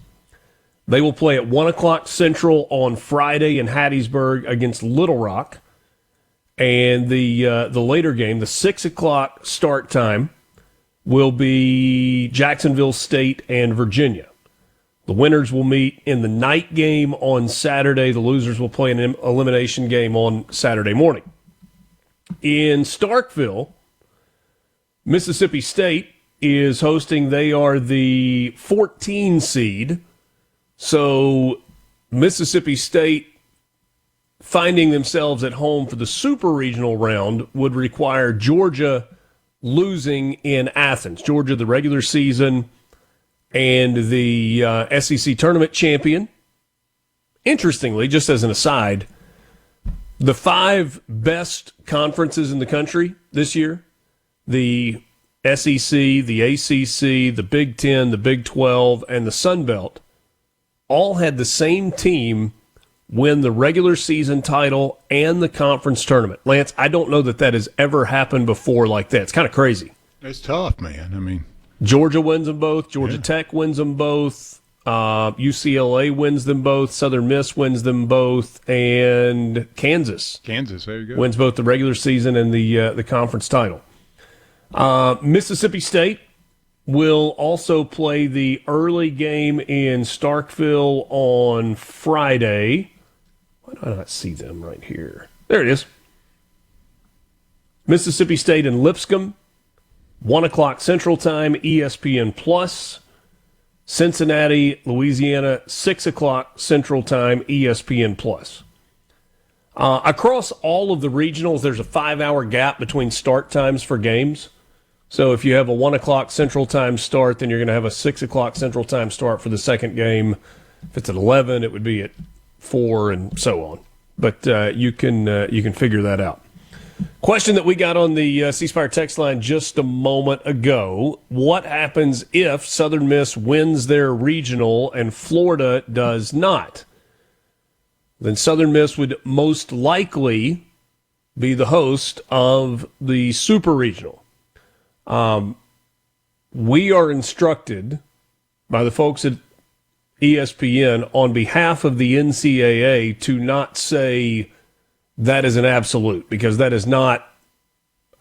They will play at 1 o'clock Central on Friday in Hattiesburg against Little Rock. And the later game, the 6 o'clock start time, will be Jacksonville State and Virginia. The winners will meet in the night game on Saturday. The losers will play an elimination game on Saturday morning. In Starkville, Mississippi State is hosting. They are the 14 seed. So Mississippi State finding themselves at home for the super regional round would require Georgia losing in Athens. Georgia, the regular season and the SEC tournament champion. Interestingly, just as an aside, the 5 best conferences in the country this year, the SEC, the ACC, the Big Ten, the Big 12, and the Sun Belt, all had the same team win the regular season title and the conference tournament. Lance, I don't know that has ever happened before like that. It's kind of crazy.
It's tough, man. I mean,
Georgia wins them both. Georgia Tech wins them both. UCLA wins them both. Southern Miss wins them both. And Kansas.
There you go.
Wins both the regular season and the conference title. Mississippi State will also play the early game in Starkville on Friday. Why do I not see them right here? There it is. Mississippi State and Lipscomb, 1 o'clock Central Time, ESPN Plus. Cincinnati, Louisiana, 6 o'clock Central Time, ESPN Plus. Across all of the regionals, there's a 5-hour gap between start times for games. So if you have a 1 o'clock Central Time start, then you're going to have a 6 o'clock Central Time start for the second game. If it's at 11, it would be at 4 and so on. But you can figure that out. Question that we got on the C Spire text line just a moment ago. What happens if Southern Miss wins their regional and Florida does not? Then Southern Miss would most likely be the host of the Super Regional. We are instructed by the folks at ESPN on behalf of the NCAA to not say that is an absolute, because that is not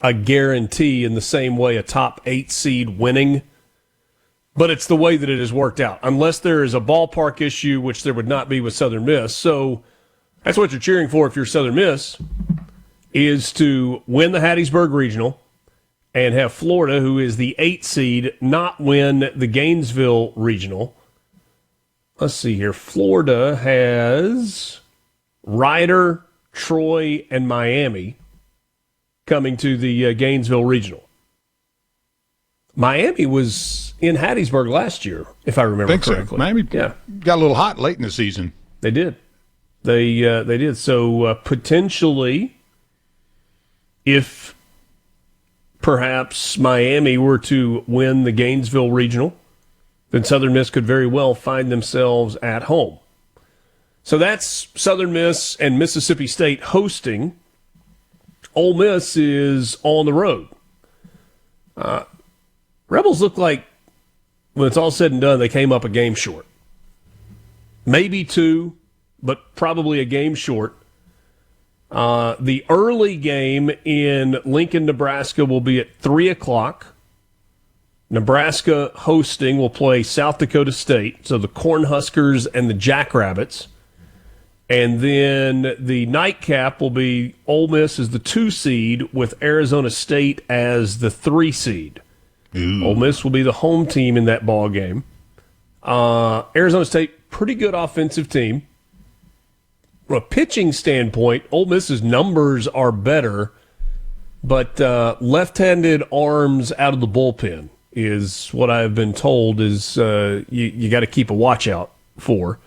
a guarantee in the same way a top 8 seed winning, but it's the way that it has worked out, unless there is a ballpark issue, which there would not be with Southern Miss. So that's what you're cheering for if you're Southern Miss, is to win the Hattiesburg Regional and have Florida, who is the 8 seed, not win the Gainesville Regional. Let's see here. Florida has Rider, Troy, and Miami coming to the Gainesville Regional. Miami was in Hattiesburg last year, if I remember correctly.
So. Miami got a little hot late in the season.
They did. They did. So potentially, if perhaps Miami were to win the Gainesville Regional, then Southern Miss could very well find themselves at home. So that's Southern Miss and Mississippi State hosting. Ole Miss is on the road. Rebels look like, when it's all said and done, they came up a game short. Maybe 2, but probably a game short. The early game in Lincoln, Nebraska will be at 3 o'clock. Nebraska hosting will play South Dakota State, so the Cornhuskers and the Jackrabbits. And then the nightcap will be Ole Miss as the 2 seed with Arizona State as the 3 seed.
Ooh.
Ole Miss will be the home team in that ball game. Arizona State, pretty good offensive team. From a pitching standpoint, Ole Miss's numbers are better, but left-handed arms out of the bullpen is what I've been told is you got to keep a watch out for.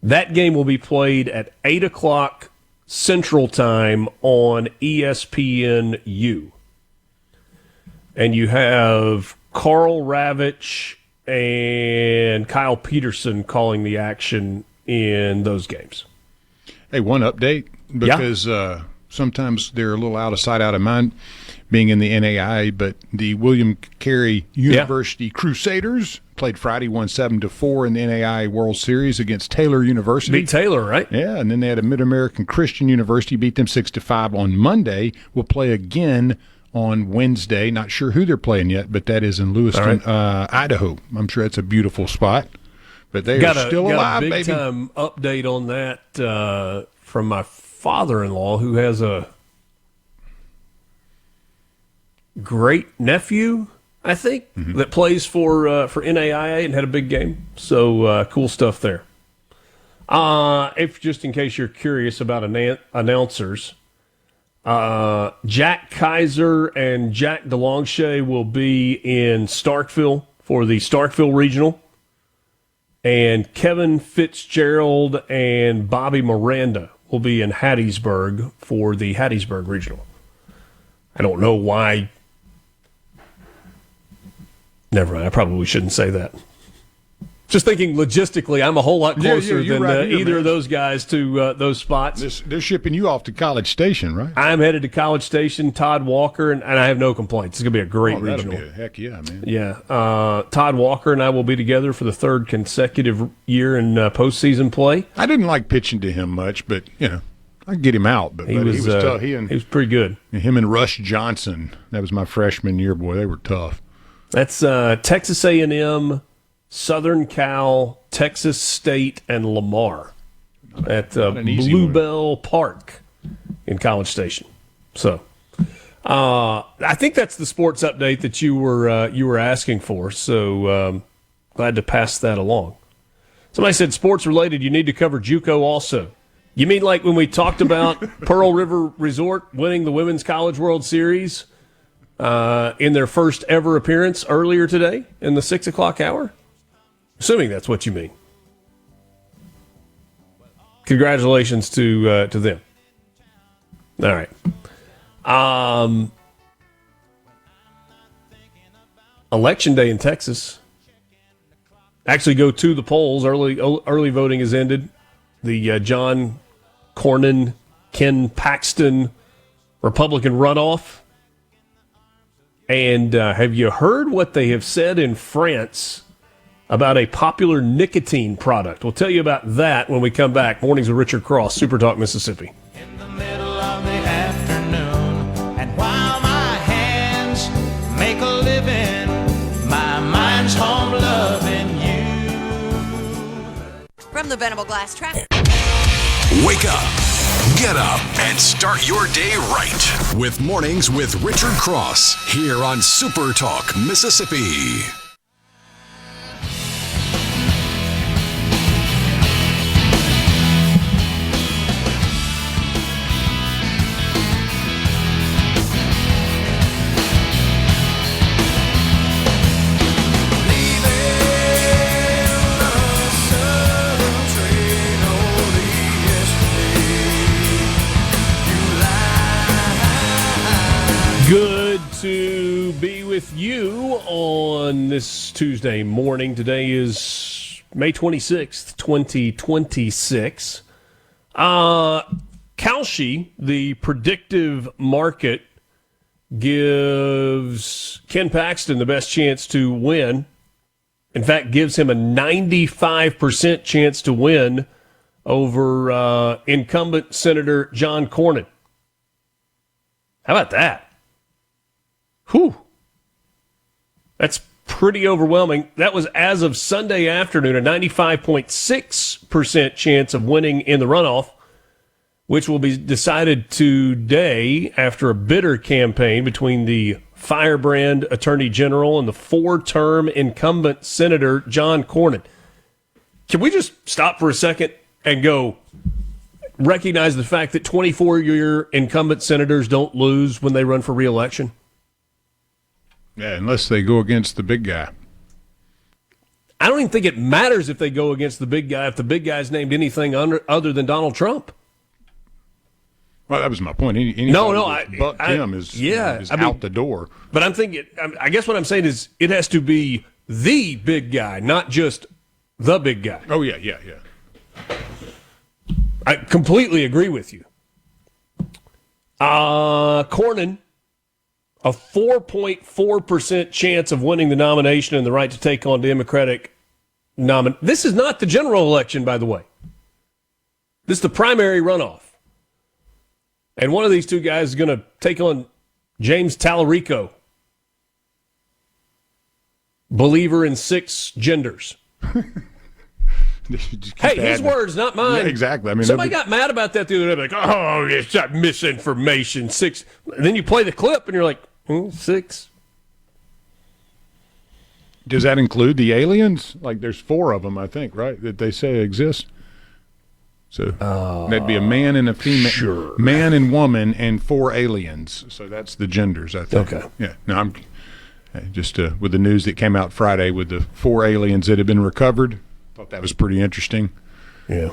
That game will be played at 8 o'clock Central Time on ESPNU. And you have Carl Ravitch and Kyle Peterson calling the action in those games.
Hey, one update, because sometimes they're a little out of sight, out of mind, being in the NAIA, but the William Carey University Crusaders played Friday, won 7-4 in the NAIA World Series against Taylor University.
Beat Taylor, right?
Yeah, and then they had a Mid-American Christian University, beat them 6-5 on Monday. We'll play again on Wednesday. Not sure who they're playing yet, but that is in Lewiston, Idaho. I'm sure it's a beautiful spot. But they are still alive, baby.
Got a big-time update on that from my father-in-law, who has a great-nephew, I think, that plays for NAIA and had a big game. So cool stuff there. If just in case you're curious about announcers, Jack Kaiser and Jack DeLongchet will be in Starkville for the Starkville Regional, and Kevin Fitzgerald and Bobby Miranda will be in Hattiesburg for the Hattiesburg Regional. I don't know why. Never mind. I probably shouldn't say that. Just thinking logistically, I'm a whole lot closer than either of those guys to those spots.
They're shipping you off to College Station, right?
I'm headed to College Station, Todd Walker, and I have no complaints. It's going to be a great regional.
That'll be heck yeah, man.
Yeah. Todd Walker and I will be together for the third consecutive year in postseason play.
I didn't like pitching to him much, but, I can get him out. But he was tough. He
was pretty good.
Him and Rush Johnson, that was my freshman year, boy. They were tough.
That's Texas A&M, Southern Cal, Texas State, and Lamar at Bluebell Park in College Station. So, I think that's the sports update that you were asking for. So, glad to pass that along. Somebody said sports related. You need to cover JUCO also. You mean like when we talked about Pearl River Resort winning the Women's College World Series in their first ever appearance earlier today in the 6 o'clock hour? Assuming that's what you mean. Congratulations to them. All right. Election day in Texas. Actually go to the polls. Early voting has ended. The John Cornyn, Ken Paxton Republican runoff. And have you heard what they have said in France about a popular nicotine product? We'll tell you about that when we come back. Mornings with Richard Cross, Super Talk, Mississippi.
In the middle of the afternoon, and while my hands make a living, my mind's home loving you.
From the Venable Glass Traffic.
Wake up, get up, and start your day right with Mornings with Richard Cross here on Super Talk, Mississippi.
Good to be with you on this Tuesday morning. Today is May 26th, 2026. Kalshi, the predictive market, gives Ken Paxton the best chance to win. In fact, gives him a 95% chance to win over incumbent Senator John Cornyn. How about that? Whew. That's pretty overwhelming. That was as of Sunday afternoon, a 95.6% chance of winning in the runoff, which will be decided today after a bitter campaign between the firebrand Attorney General and the four-term incumbent Senator John Cornyn. Can we just stop for a second and go recognize the fact that 24-year incumbent senators don't lose when they run for re-election?
Yeah, unless they go against the big guy.
I don't even think it matters if they go against the big guy if the big guy's named anything other than Donald Trump.
Well, that was my point. Him is out the door.
But I'm thinking, I guess what I'm saying is it has to be the big guy, not just the big guy.
Oh, yeah.
I completely agree with you. Cornyn, a 4.4% chance of winning the nomination and the right to take on Democratic nominee. This is not the general election, by the way. This is the primary runoff. And one of these two guys is going to take on James Tallarico, believer in 6 genders. Hey, his words, not mine.
Yeah, exactly. I mean,
somebody got mad about that the other day. Like, oh, it's that misinformation. 6. And then you play the clip, and you're like, 6.
Does that include the aliens? Like, there's 4 of them, I think, right, that they say exist? So that'd be a man and a female,
sure.
Man and woman, and 4 aliens. So that's the genders, I think.
Okay.
Yeah. No, I'm just with the news that came out Friday with the 4 aliens that had been recovered. Thought that was pretty interesting.
Yeah.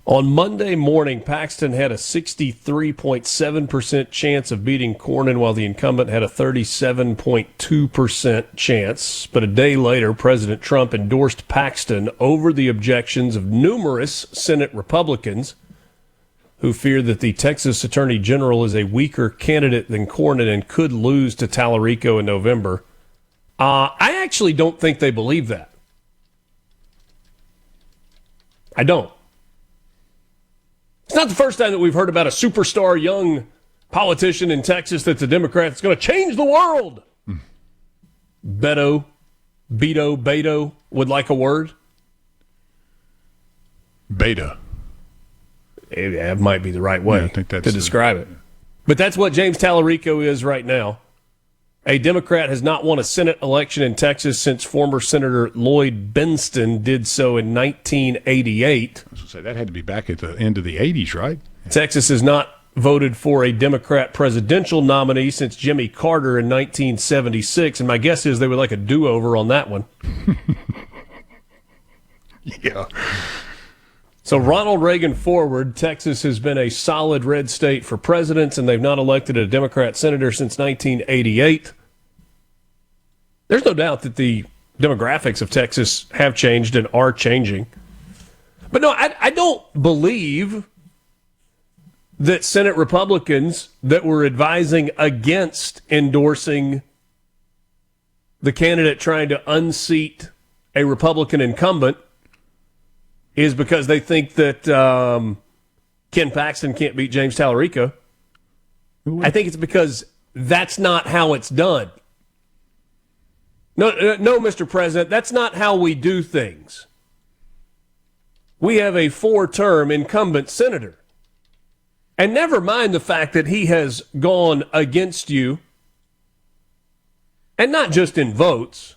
On Monday morning, Paxton had a 63.7% chance of beating Cornyn, while the incumbent had a 37.2% chance. But a day later, President Trump endorsed Paxton over the objections of numerous Senate Republicans who fear that the Texas Attorney General is a weaker candidate than Cornyn and could lose to Tallarico in November. I actually don't think they believe that. I don't. It's not the first time that we've heard about a superstar young politician in Texas that's a Democrat that's going to change the world. Beto would like a word.
Beta.
That might be the right way
I think that's
to describe it. But that's what James Tallarico is right now. A Democrat has not won a Senate election in Texas since former Senator Lloyd Benston did so in 1988.
I was going to say, that had to be back at the end of the 80s, right?
Texas has not voted for a Democrat presidential nominee since Jimmy Carter in 1976, and my guess is they would like a do-over on that one.
Yeah.
So Ronald Reagan forward, Texas has been a solid red state for presidents, and they've not elected a Democrat senator since 1988. There's no doubt that the demographics of Texas have changed and are changing. But no, I don't believe that Senate Republicans that were advising against endorsing the candidate trying to unseat a Republican incumbent is because they think that Ken Paxton can't beat James Tallarico. I think it's because that's not how it's done. No, Mr. President, that's not how we do things. We have a 4-term incumbent senator. And never mind the fact that he has gone against you, and not just in votes,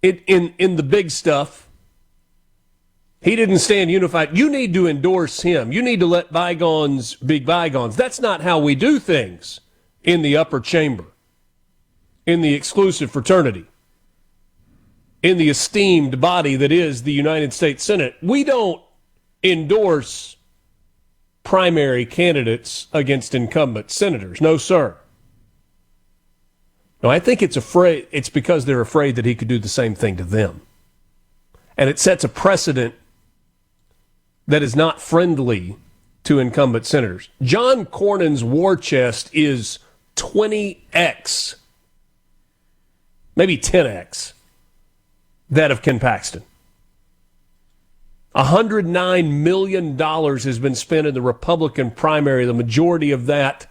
in the big stuff. He didn't stand unified. You need to endorse him. You need to let bygones be bygones. That's not how we do things in the upper chamber, in the exclusive fraternity, in the esteemed body that is the United States Senate. We don't endorse primary candidates against incumbent senators. No, sir. No, I think it's because they're afraid that he could do the same thing to them. And it sets a precedent that is not friendly to incumbent senators. John Cornyn's war chest is 20x, maybe 10x, that of Ken Paxton. $109 million has been spent in the Republican primary, the majority of that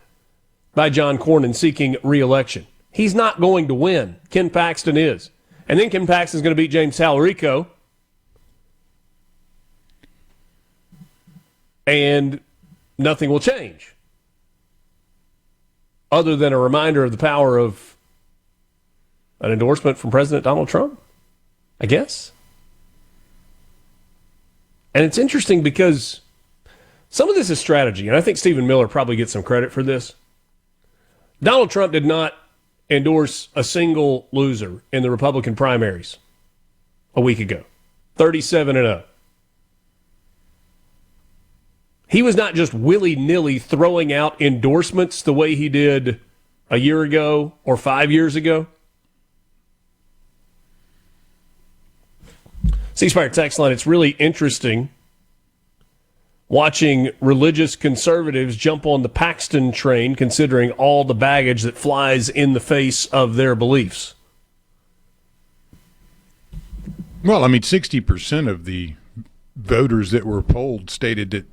by John Cornyn seeking re-election. He's not going to win. Ken Paxton is. And then Ken Paxton's going to beat James Tallarico. And nothing will change. Other than a reminder of the power of an endorsement from President Donald Trump, I guess. And it's interesting because some of this is strategy, and I think Stephen Miller probably gets some credit for this. Donald Trump did not endorse a single loser in the Republican primaries a week ago. 37-0. He was not just willy-nilly throwing out endorsements the way he did a year ago or 5 years ago. C-Spire text line, it's really interesting watching religious conservatives jump on the Paxton train, considering all the baggage that flies in the face of their beliefs.
Well, I mean, 60% of the voters that were polled stated that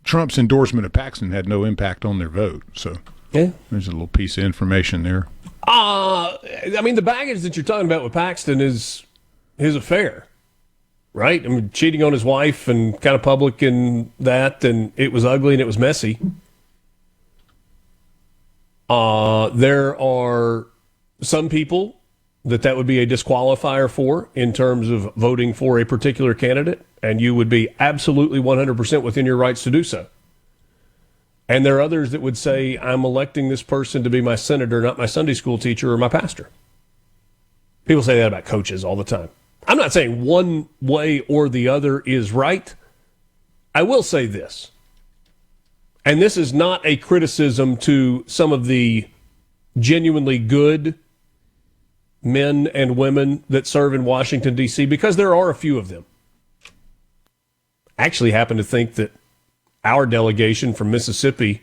Trump's endorsement of Paxton had no impact on their vote. So
yeah,
there's a little piece of information there.
I mean, the baggage that you're talking about with Paxton is his affair. Right? I mean, cheating on his wife and kind of public and that, and it was ugly and it was messy. There are some people that would be a disqualifier for in terms of voting for a particular candidate, and you would be absolutely 100% within your rights to do so. And there are others that would say, I'm electing this person to be my senator, not my Sunday school teacher or my pastor. People say that about coaches all the time. I'm not saying one way or the other is right. I will say this, and this is not a criticism to some of the genuinely good men and women that serve in Washington, D.C., because there are a few of them. I actually happen to think that our delegation from Mississippi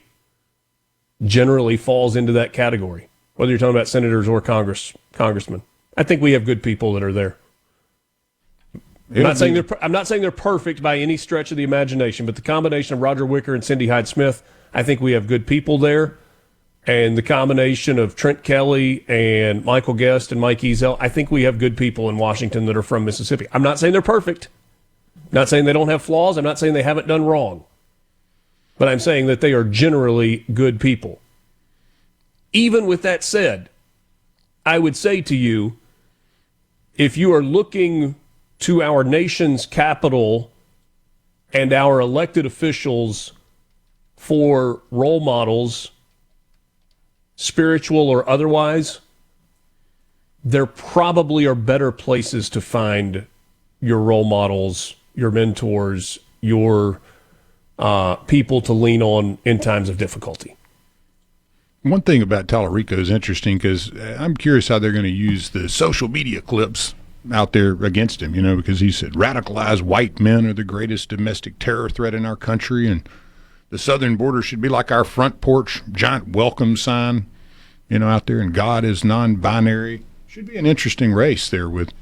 generally falls into that category, whether you're talking about senators or congressmen. I think we have good people that are there. I'm not saying they're perfect by any stretch of the imagination, but the combination of Roger Wicker and Cindy Hyde-Smith, I think we have good people there. And the combination of Trent Kelly and Michael Guest and Mike Ezel, I think we have good people in Washington that are from Mississippi. I'm not saying they're perfect. I'm not saying they don't have flaws. I'm not saying they haven't done wrong. But I'm saying that they are generally good people. Even with that said, I would say to you, if you are looking to our nation's capital and our elected officials for role models, spiritual or otherwise, there probably are better places to find your role models, your mentors, your people to lean on in times of difficulty.
One thing about Tallarico is interesting because I'm curious how they're going to use the social media clips out there against him, because he said radicalized white men are the greatest domestic terror threat in our country, and the southern border should be like our front porch giant welcome sign, out there, and God is non-binary. Should be an interesting race there with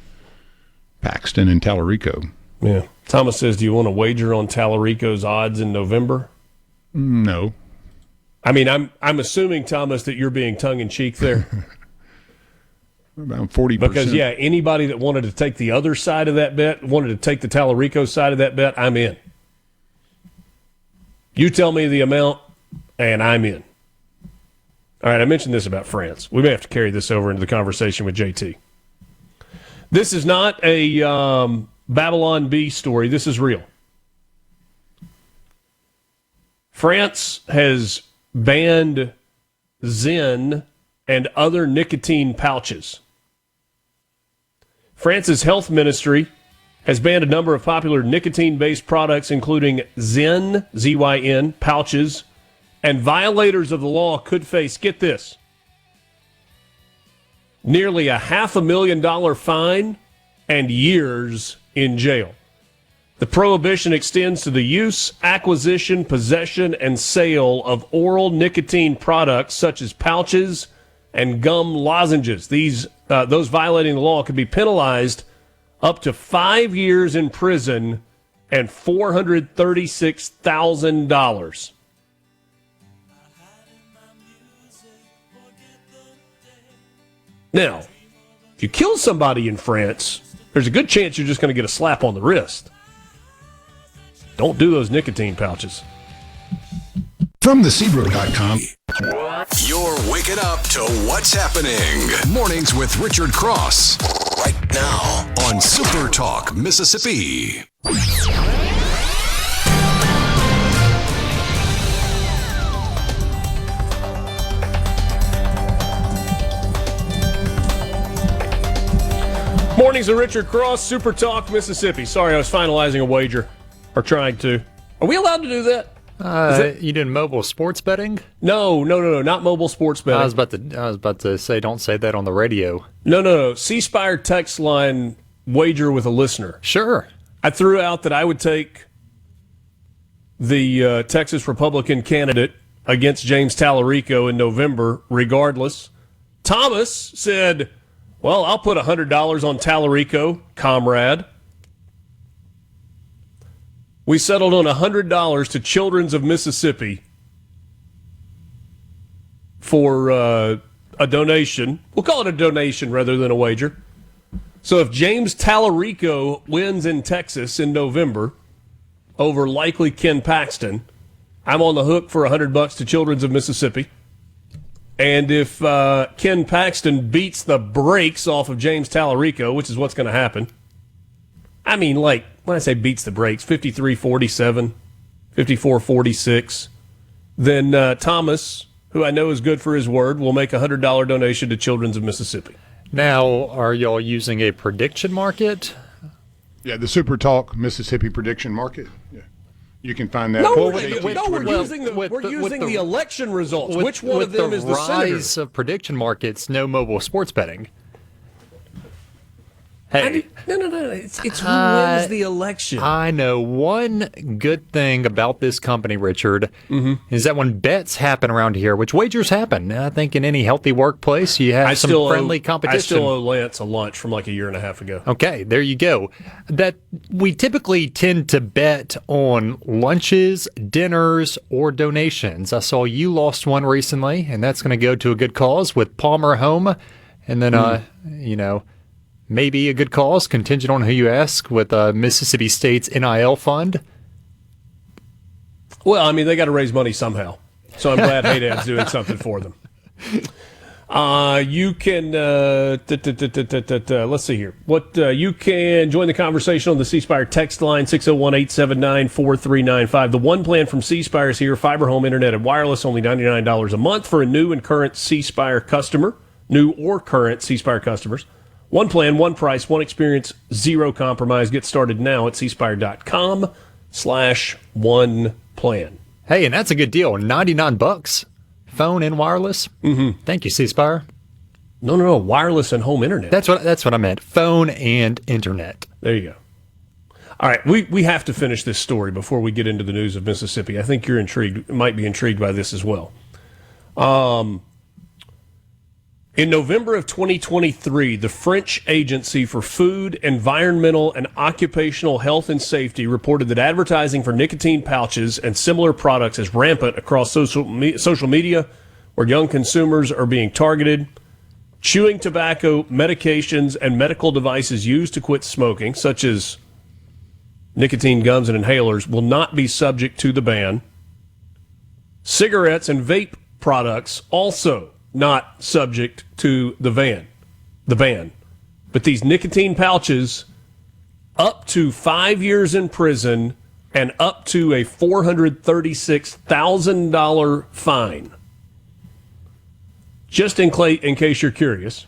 Paxton and Tallarico.
Yeah. Thomas says, do you want to wager on Tallarico's odds in November?
No.
I mean, I'm assuming, Thomas, that you're being tongue-in-cheek there.
About 40%.
Because, anybody that wanted to take the other side of that bet, wanted to take the Tallarico side of that bet, I'm in. You tell me the amount, and I'm in. All right, I mentioned this about France. We may have to carry this over into the conversation with JT. This is not a Babylon Bee story. This is real. France has banned Zyn and other nicotine pouches. France's health ministry has banned a number of popular nicotine-based products, including Zyn, Z-Y-N, pouches, and violators of the law could face, get this, nearly a $500,000 fine and years in jail. The prohibition extends to the use, acquisition, possession, and sale of oral nicotine products such as pouches and gum lozenges. Those violating the law could be penalized up to 5 years in prison and $436,000. Now, if you kill somebody in France, there's a good chance you're just going to get a slap on the wrist. Don't do those nicotine pouches.
From thesebro.com.
You're waking up to what's happening. Mornings with Richard Cross. Right now on Super Talk, Mississippi.
Mornings with Richard Cross, Super Talk, Mississippi. Sorry, I was finalizing a wager. Or trying to. Are we allowed to do that?
You doing mobile sports betting?
No, not mobile sports betting.
I was about to say, don't say that on the radio.
No. C-Spire text line wager with a listener.
Sure.
I threw out that I would take the Texas Republican candidate against James Tallarico in November, regardless. Thomas said, well, I'll put $100 on Tallarico, comrade. We settled on $100 to Children's of Mississippi for a donation. We'll call it a donation rather than a wager. So if James Tallarico wins in Texas in November over likely Ken Paxton, I'm on the hook for $100 to Children's of Mississippi. And if Ken Paxton beats the brakes off of James Tallarico, which is what's going to happen, I mean, like, when I say beats the brakes, 53-47, 54-46, then Thomas, who I know is good for his word, will make a $100 donation to Children's of Mississippi.
Now, are y'all using a prediction market?
Yeah, the SuperTalk Mississippi prediction market. Yeah. You can find that.
No, we're using the election results. Which one of them is the senator?
With the rise of prediction markets, no mobile sports betting. Hey,
no. It's who wins the election.
I know one good thing about this company, Richard, is that when bets happen around here, which wagers happen, I think in any healthy workplace, you have some friendly competition.
I still owe Lance a lunch from like a year and a half ago.
Okay, there you go. That we typically tend to bet on lunches, dinners, or donations. I saw you lost one recently, and that's going to go to a good cause with Palmer Home, and then maybe a good cause, contingent on who you ask, with Mississippi State's NIL fund.
Well, I mean, they got to raise money somehow. So I'm glad Haydad's doing something for them. You can, let's see here. You can join the conversation on the C Spire text line, 601-879-4395. The one plan from C Spire is here, fiber home internet and wireless, only $99 a month for a new and current C Spire customer, new or current C Spire customers. One plan, one price, one experience, zero compromise. Get started now at cspire.com/one plan.
Hey, and that's a good deal. $99, phone and wireless.
Mm-hmm.
Thank you, C Spire.
No, wireless and home internet.
That's what I meant. Phone and internet.
There you go. All right, we have to finish this story before we get into the news of Mississippi. I think you're might be intrigued by this as well. In November of 2023, the French Agency for Food, Environmental, and Occupational Health and Safety reported that advertising for nicotine pouches and similar products is rampant across social media, where young consumers are being targeted. Chewing tobacco, medications, and medical devices used to quit smoking, such as nicotine gums and inhalers, will not be subject to the ban. Cigarettes and vape products also not subject to the ban. But these nicotine pouches, up to 5 years in prison and up to a $436,000 fine. Just in case you're curious,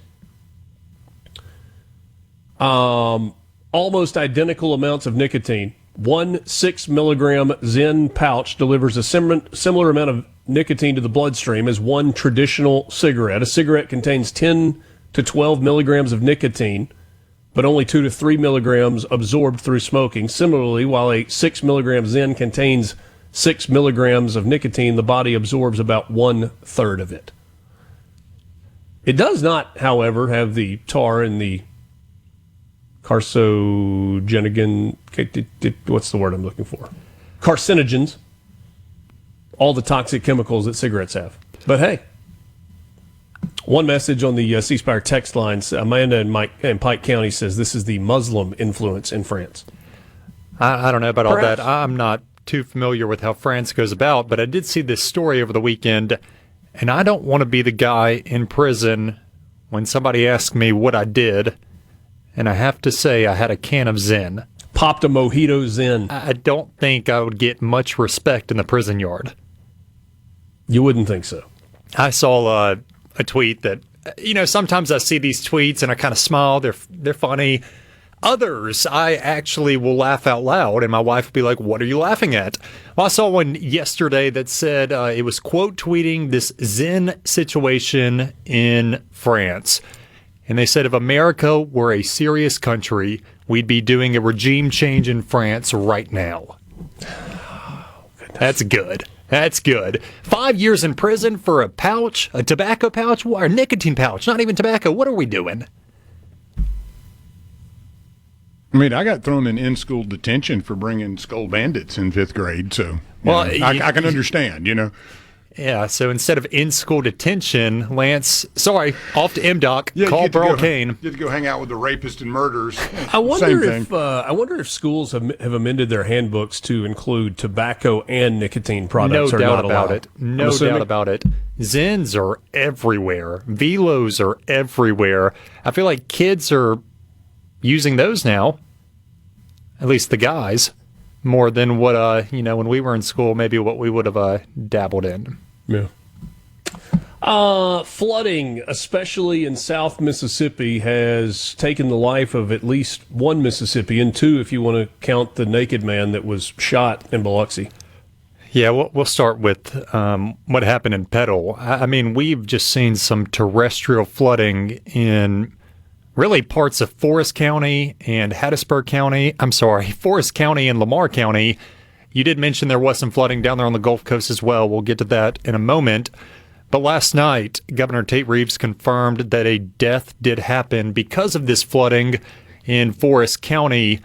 almost identical amounts of nicotine. One 6-milligram Zen pouch delivers a similar amount of nicotine to the bloodstream as one traditional cigarette. A cigarette contains 10 to 12 milligrams of nicotine, but only 2 to 3 milligrams absorbed through smoking. Similarly, while a 6-milligram Zen contains 6 milligrams of nicotine, the body absorbs about 1/3 of it. It does not, however, have the tar and the carcinogen, what's the word I'm looking for? Carcinogens. All the toxic chemicals that cigarettes have. But hey, one message on the C Spire text lines. Amanda in Pike County says this is the Muslim influence in France.
I don't know about all that. I'm not too familiar with how France goes about, but I did see this story over the weekend, and I don't want to be the guy in prison when somebody asks me what I did, and I have to say I had a can of Zen.
Popped a mojito Zen.
I don't think I would get much respect in the prison yard.
You wouldn't think so.
I saw a tweet that, sometimes I see these tweets and I kind of smile. They're funny. Others, I actually will laugh out loud, and my wife will be like, "What are you laughing at?" Well, I saw one yesterday that said it was quote tweeting this Zen situation in France. And they said if America were a serious country, we'd be doing a regime change in France right now. That's good. That's good. 5 years in prison for a pouch, a tobacco pouch, or a nicotine pouch. Not even tobacco. What are we doing?
I mean, I got thrown in school detention for bringing Skull Bandits in 5th grade, so I can understand,
Yeah, so instead of in-school detention, Lance, off to MDOT, call Burl Kane.
You had to go hang out with the rapists and murderers.
I wonder if schools have amended their handbooks to include tobacco and nicotine products.
No doubt about it. No doubt about it. Zens are everywhere. Velos are everywhere. I feel like kids are using those now, at least the guys, more than what, when we were in school, maybe what we would have dabbled in.
Yeah. Flooding, especially in South Mississippi, has taken the life of at least one Mississippian, two if you want to count the naked man that was shot in Biloxi.
Yeah, we'll start with what happened in Petal. I mean, we've just seen some terrestrial flooding in really parts of Forest County and Hattiesburg County. Forest County and Lamar County. You did mention there was some flooding down there on the Gulf Coast as well. We'll get to that in a moment. But last night, Governor Tate Reeves confirmed that a death did happen because of this flooding in Forest County.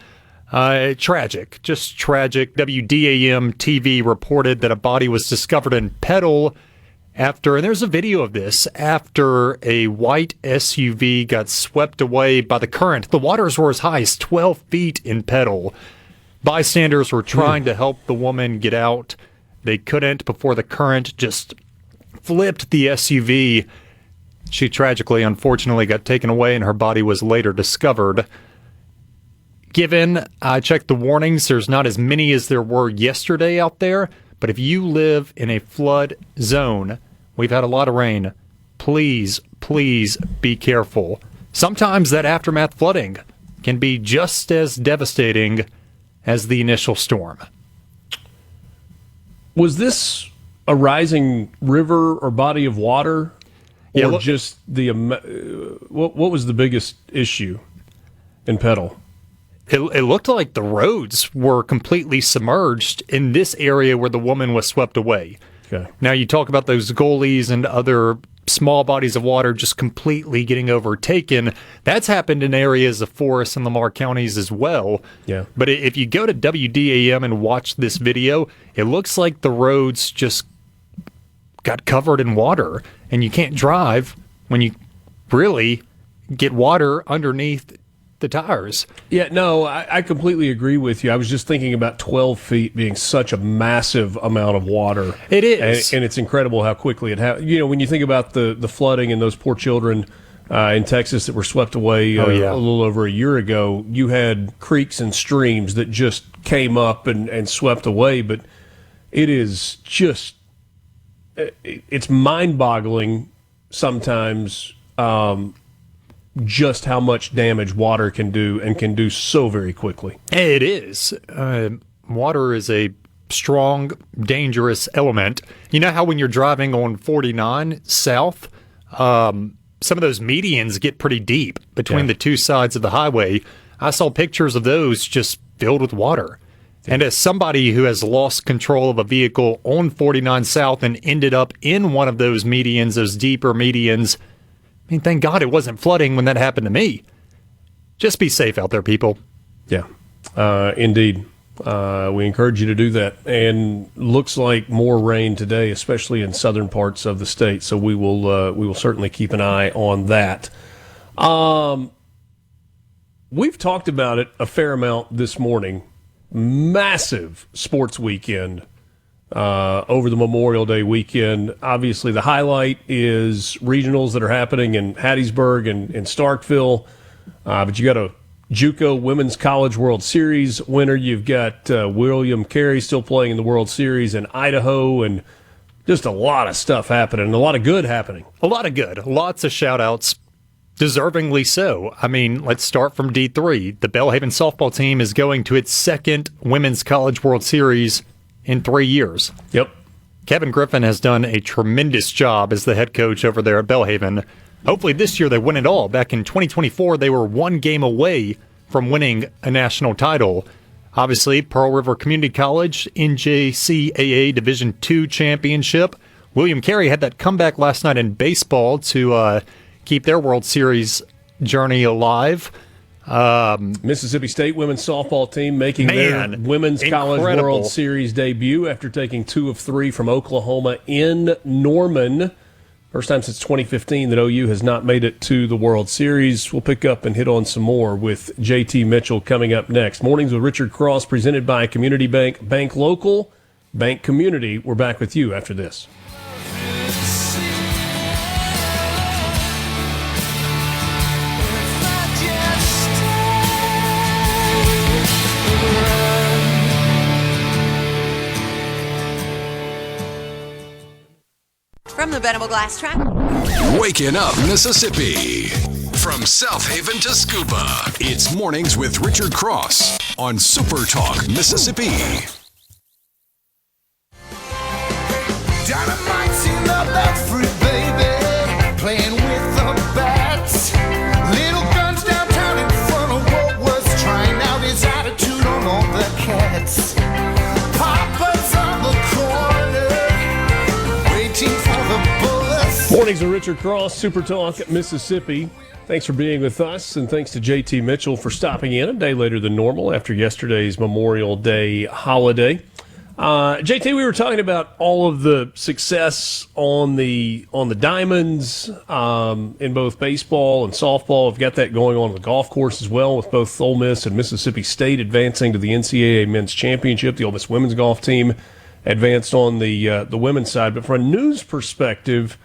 Tragic, just tragic. WDAM TV reported that a body was discovered in Petal and there's a video of this, after a white SUV got swept away by the current. The waters were as high as 12 feet in Petal. Bystanders were trying to help the woman get out. They couldn't before the current just flipped the SUV. She tragically, unfortunately, got taken away and her body was later discovered. Given I checked the warnings, there's not as many as there were yesterday out there, but if you live in a flood zone, we've had a lot of rain, please be careful. Sometimes that aftermath flooding can be just as devastating as the initial storm.
Was this a rising river or body of water? Or just what was the biggest issue in Petal?
It looked like the roads were completely submerged in this area where the woman was swept away.
Okay.
Now you talk about those gullies and other small bodies of water just completely getting overtaken. That's happened in areas of Forest and Lamar counties as well.
Yeah.
But if you go to WDAM and watch this video, it looks like the roads just got covered in water, and you can't drive when you really get water underneath the tires.
Yeah, no, I completely agree with you. I was just thinking about 12 feet being such a massive amount of water.
It is.
And it's incredible how quickly it happened. When you think about the flooding and those poor children in Texas that were swept away a little over a year ago, you had creeks and streams that just came up and swept away. But it is just, it's mind-boggling sometimes just how much damage water can do, and can do so very quickly.
It is. Water is a strong, dangerous element. You know how when you're driving on 49 south, some of those medians get pretty deep between the two sides of the highway. I saw pictures of those just filled with water. And as somebody who has lost control of a vehicle on 49 south and ended up in one of those medians, those deeper medians, I mean, thank God it wasn't flooding when that happened to me. Just be safe out there, people.
Yeah, indeed. We encourage you to do that. And looks like more rain today, especially in southern parts of the state. So we will certainly keep an eye on that. We've talked about it a fair amount this morning. Massive sports weekend over the Memorial Day weekend. Obviously, the highlight is regionals that are happening in Hattiesburg and Starkville. But you got a JUCO Women's College World Series winner. You've got William Carey still playing in the World Series in Idaho, and just a lot of stuff happening, a lot of good happening.
A lot of good. Lots of shout-outs. Deservingly so. I mean, let's start from D3. The Belhaven softball team is going to its second Women's College World Series in 3 years.
Yep.
Kevin Griffin has done a tremendous job as the head coach over there at Belhaven. Hopefully this year they win it all. Back in 2024, they were one game away from winning a national title. Obviously, Pearl River Community College, NJCAA Division II championship. William Carey had that comeback last night in baseball to keep their World Series journey alive.
Mississippi State women's softball team making their women's college World Series debut after taking 2 of 3 from Oklahoma in Norman. First time since 2015 that OU has not made it to the World Series. We'll pick up and hit on some more with JT Mitchell coming up next. Mornings with Richard Cross, presented by Community Bank. Bank local, bank community. We're back with you after this.
From the Venable Glass Track.
Waking up Mississippi. From South Haven to Scuba, it's Mornings with Richard Cross on SuperTalk Mississippi.
Dynamite's in the belfry, baby, playing with the bats. Little guns downtown in front of what was trying out his attitude on all the cats. Papa's on the corner, waiting for the bullets.
Mornings with Richard Cross, SuperTalk Mississippi. Thanks for being with us, and thanks to JT Mitchell for stopping in a day later than normal after yesterday's Memorial Day holiday. JT, we were talking about all of the success on the diamonds in both baseball and softball. We've got that going on the golf course as well, with both Ole Miss and Mississippi State advancing to the NCAA Men's Championship. The Ole Miss women's golf team advanced on the women's side. But from a news perspective,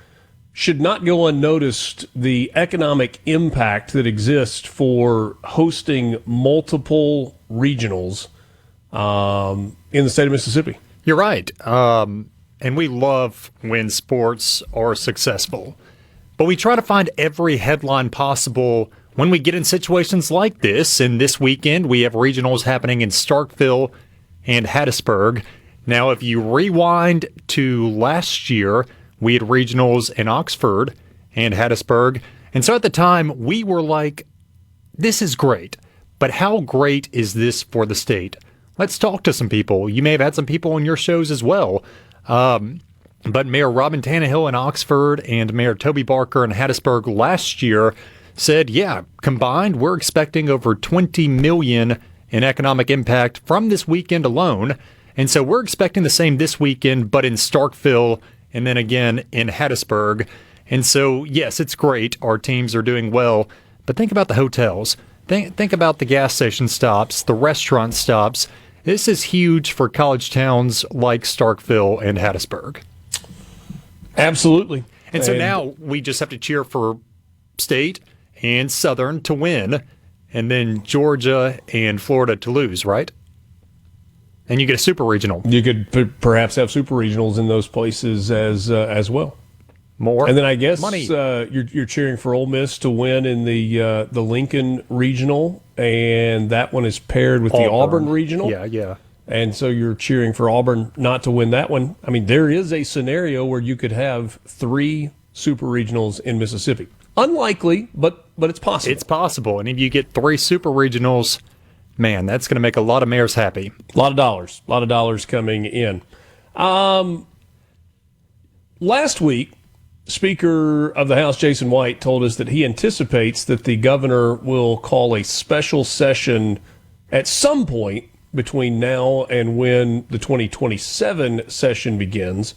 should not go unnoticed the economic impact that exists for hosting multiple regionals in the state of Mississippi.
You're right. And we love when sports are successful. But we try to find every headline possible when we get in situations like this. And this weekend, we have regionals happening in Starkville and Hattiesburg. Now, if you rewind to last year, we had regionals in Oxford and Hattiesburg. And so at the time, we were like, this is great. But how great is this for the state? Let's talk to some people. You may have had some people on your shows as well. But Mayor Robin Tannehill in Oxford and Mayor Toby Barker in Hattiesburg last year said, yeah, combined, we're expecting over $20 million in economic impact from this weekend alone. And so we're expecting the same this weekend, but in Starkville and then again in Hattiesburg. And so, yes, it's great. Our teams are doing well. But think about the hotels. Think about the gas station stops, the restaurant stops. This is huge for college towns like Starkville and Hattiesburg.
Absolutely.
And so now we just have to cheer for State and Southern to win, and then Georgia and Florida to lose, right? And you get a super regional.
You could perhaps have super regionals in those places as well.
More
and then I guess
money.
You're cheering for Ole Miss to win in the Lincoln Regional, and that one is paired with the Auburn Regional.
Yeah.
And so you're cheering for Auburn not to win that one. I mean, there is a scenario where you could have 3 super regionals in Mississippi. Unlikely, but it's possible.
It's possible, and if you get 3 super regionals, man, that's going to make a lot of mayors happy.
A lot of dollars coming in. Last week, Speaker of the House Jason White told us that he anticipates that the governor will call a special session at some point between now and when the 2027 session begins,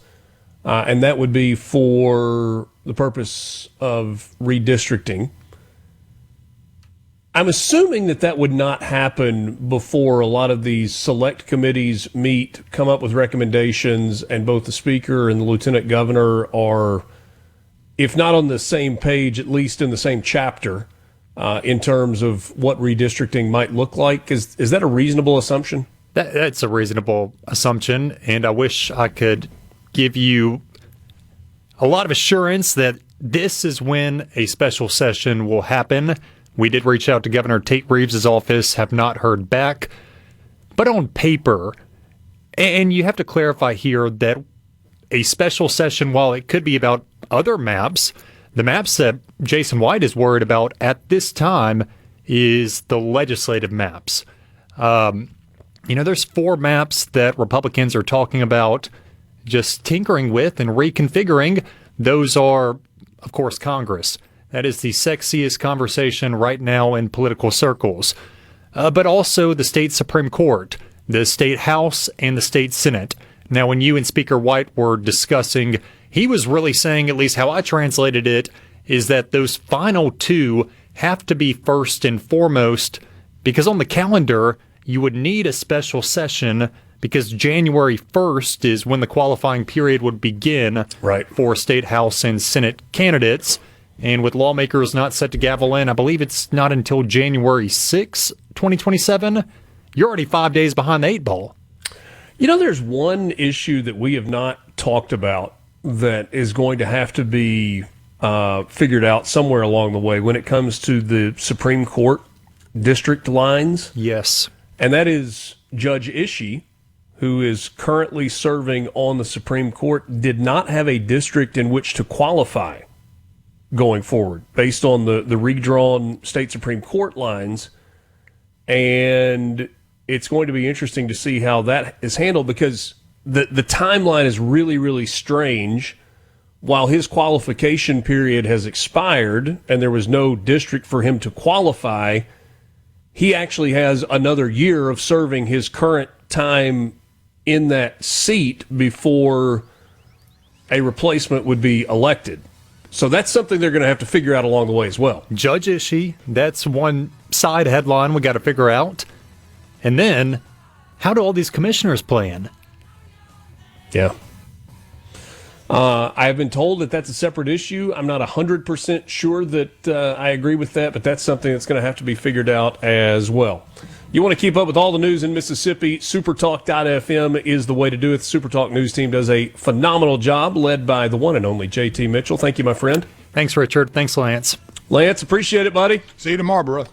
and that would be for the purpose of redistricting. I'm assuming that would not happen before a lot of these select committees meet, come up with recommendations, and both the speaker and the lieutenant governor are, if not on the same page, at least in the same chapter in terms of what redistricting might look like. Is that a reasonable assumption?
That's a reasonable assumption, and I wish I could give you a lot of assurance that this is when a special session will happen. We did reach out to Governor Tate Reeves' office, have not heard back. But on paper, and you have to clarify here that a special session, while it could be about other maps, the maps that Jason White is worried about at this time is the legislative maps. There's 4 maps that Republicans are talking about just tinkering with and reconfiguring. Those are, of course, Congress. That is the sexiest conversation right now in political circles. But also the state Supreme Court, the state House, and the state Senate. Now, when you and Speaker White were discussing, he was really saying, at least how I translated it, is that those final two have to be first and foremost, because on the calendar, you would need a special session because January 1st is when the qualifying period would begin for state House and Senate candidates. And with lawmakers not set to gavel in, I believe it's not until January 6, 2027. You're already 5 days behind the 8 ball.
You know, there's one issue that we have not talked about that is going to have to be figured out somewhere along the way when it comes to the Supreme Court district lines.
Yes.
And that is Judge Ishii, who is currently serving on the Supreme Court, did not have a district in which to qualify going forward based on the redrawn state Supreme Court lines. And it's going to be interesting to see how that is handled because the timeline is really, really strange. While his qualification period has expired and there was no district for him to qualify, he actually has another year of serving his current time in that seat before a replacement would be elected. So that's something they're going to have to figure out along the way as well.
Judge Ishii, that's one side headline we got to figure out. And then, how do all these commissioners play in?
Yeah. I have been told that that's a separate issue. I'm not 100% sure that I agree with that, but that's something that's going to have to be figured out as well. You want to keep up with all the news in Mississippi, SuperTalk.fm is the way to do it. The SuperTalk news team does a phenomenal job, led by the one and only JT Mitchell. Thank you, my friend.
Thanks, Richard. Thanks, Lance.
Lance, appreciate it, buddy.
See you tomorrow, bro.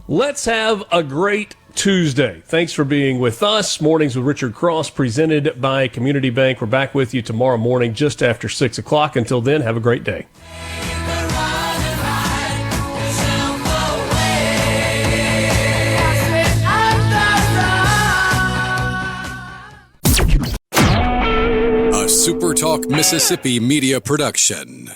Let's have a great Tuesday. Thanks for being with us. Mornings with Richard Cross, presented by Community Bank. We're back with you tomorrow morning just after 6 o'clock. Until then, have a great day.
A SuperTalk Mississippi media production.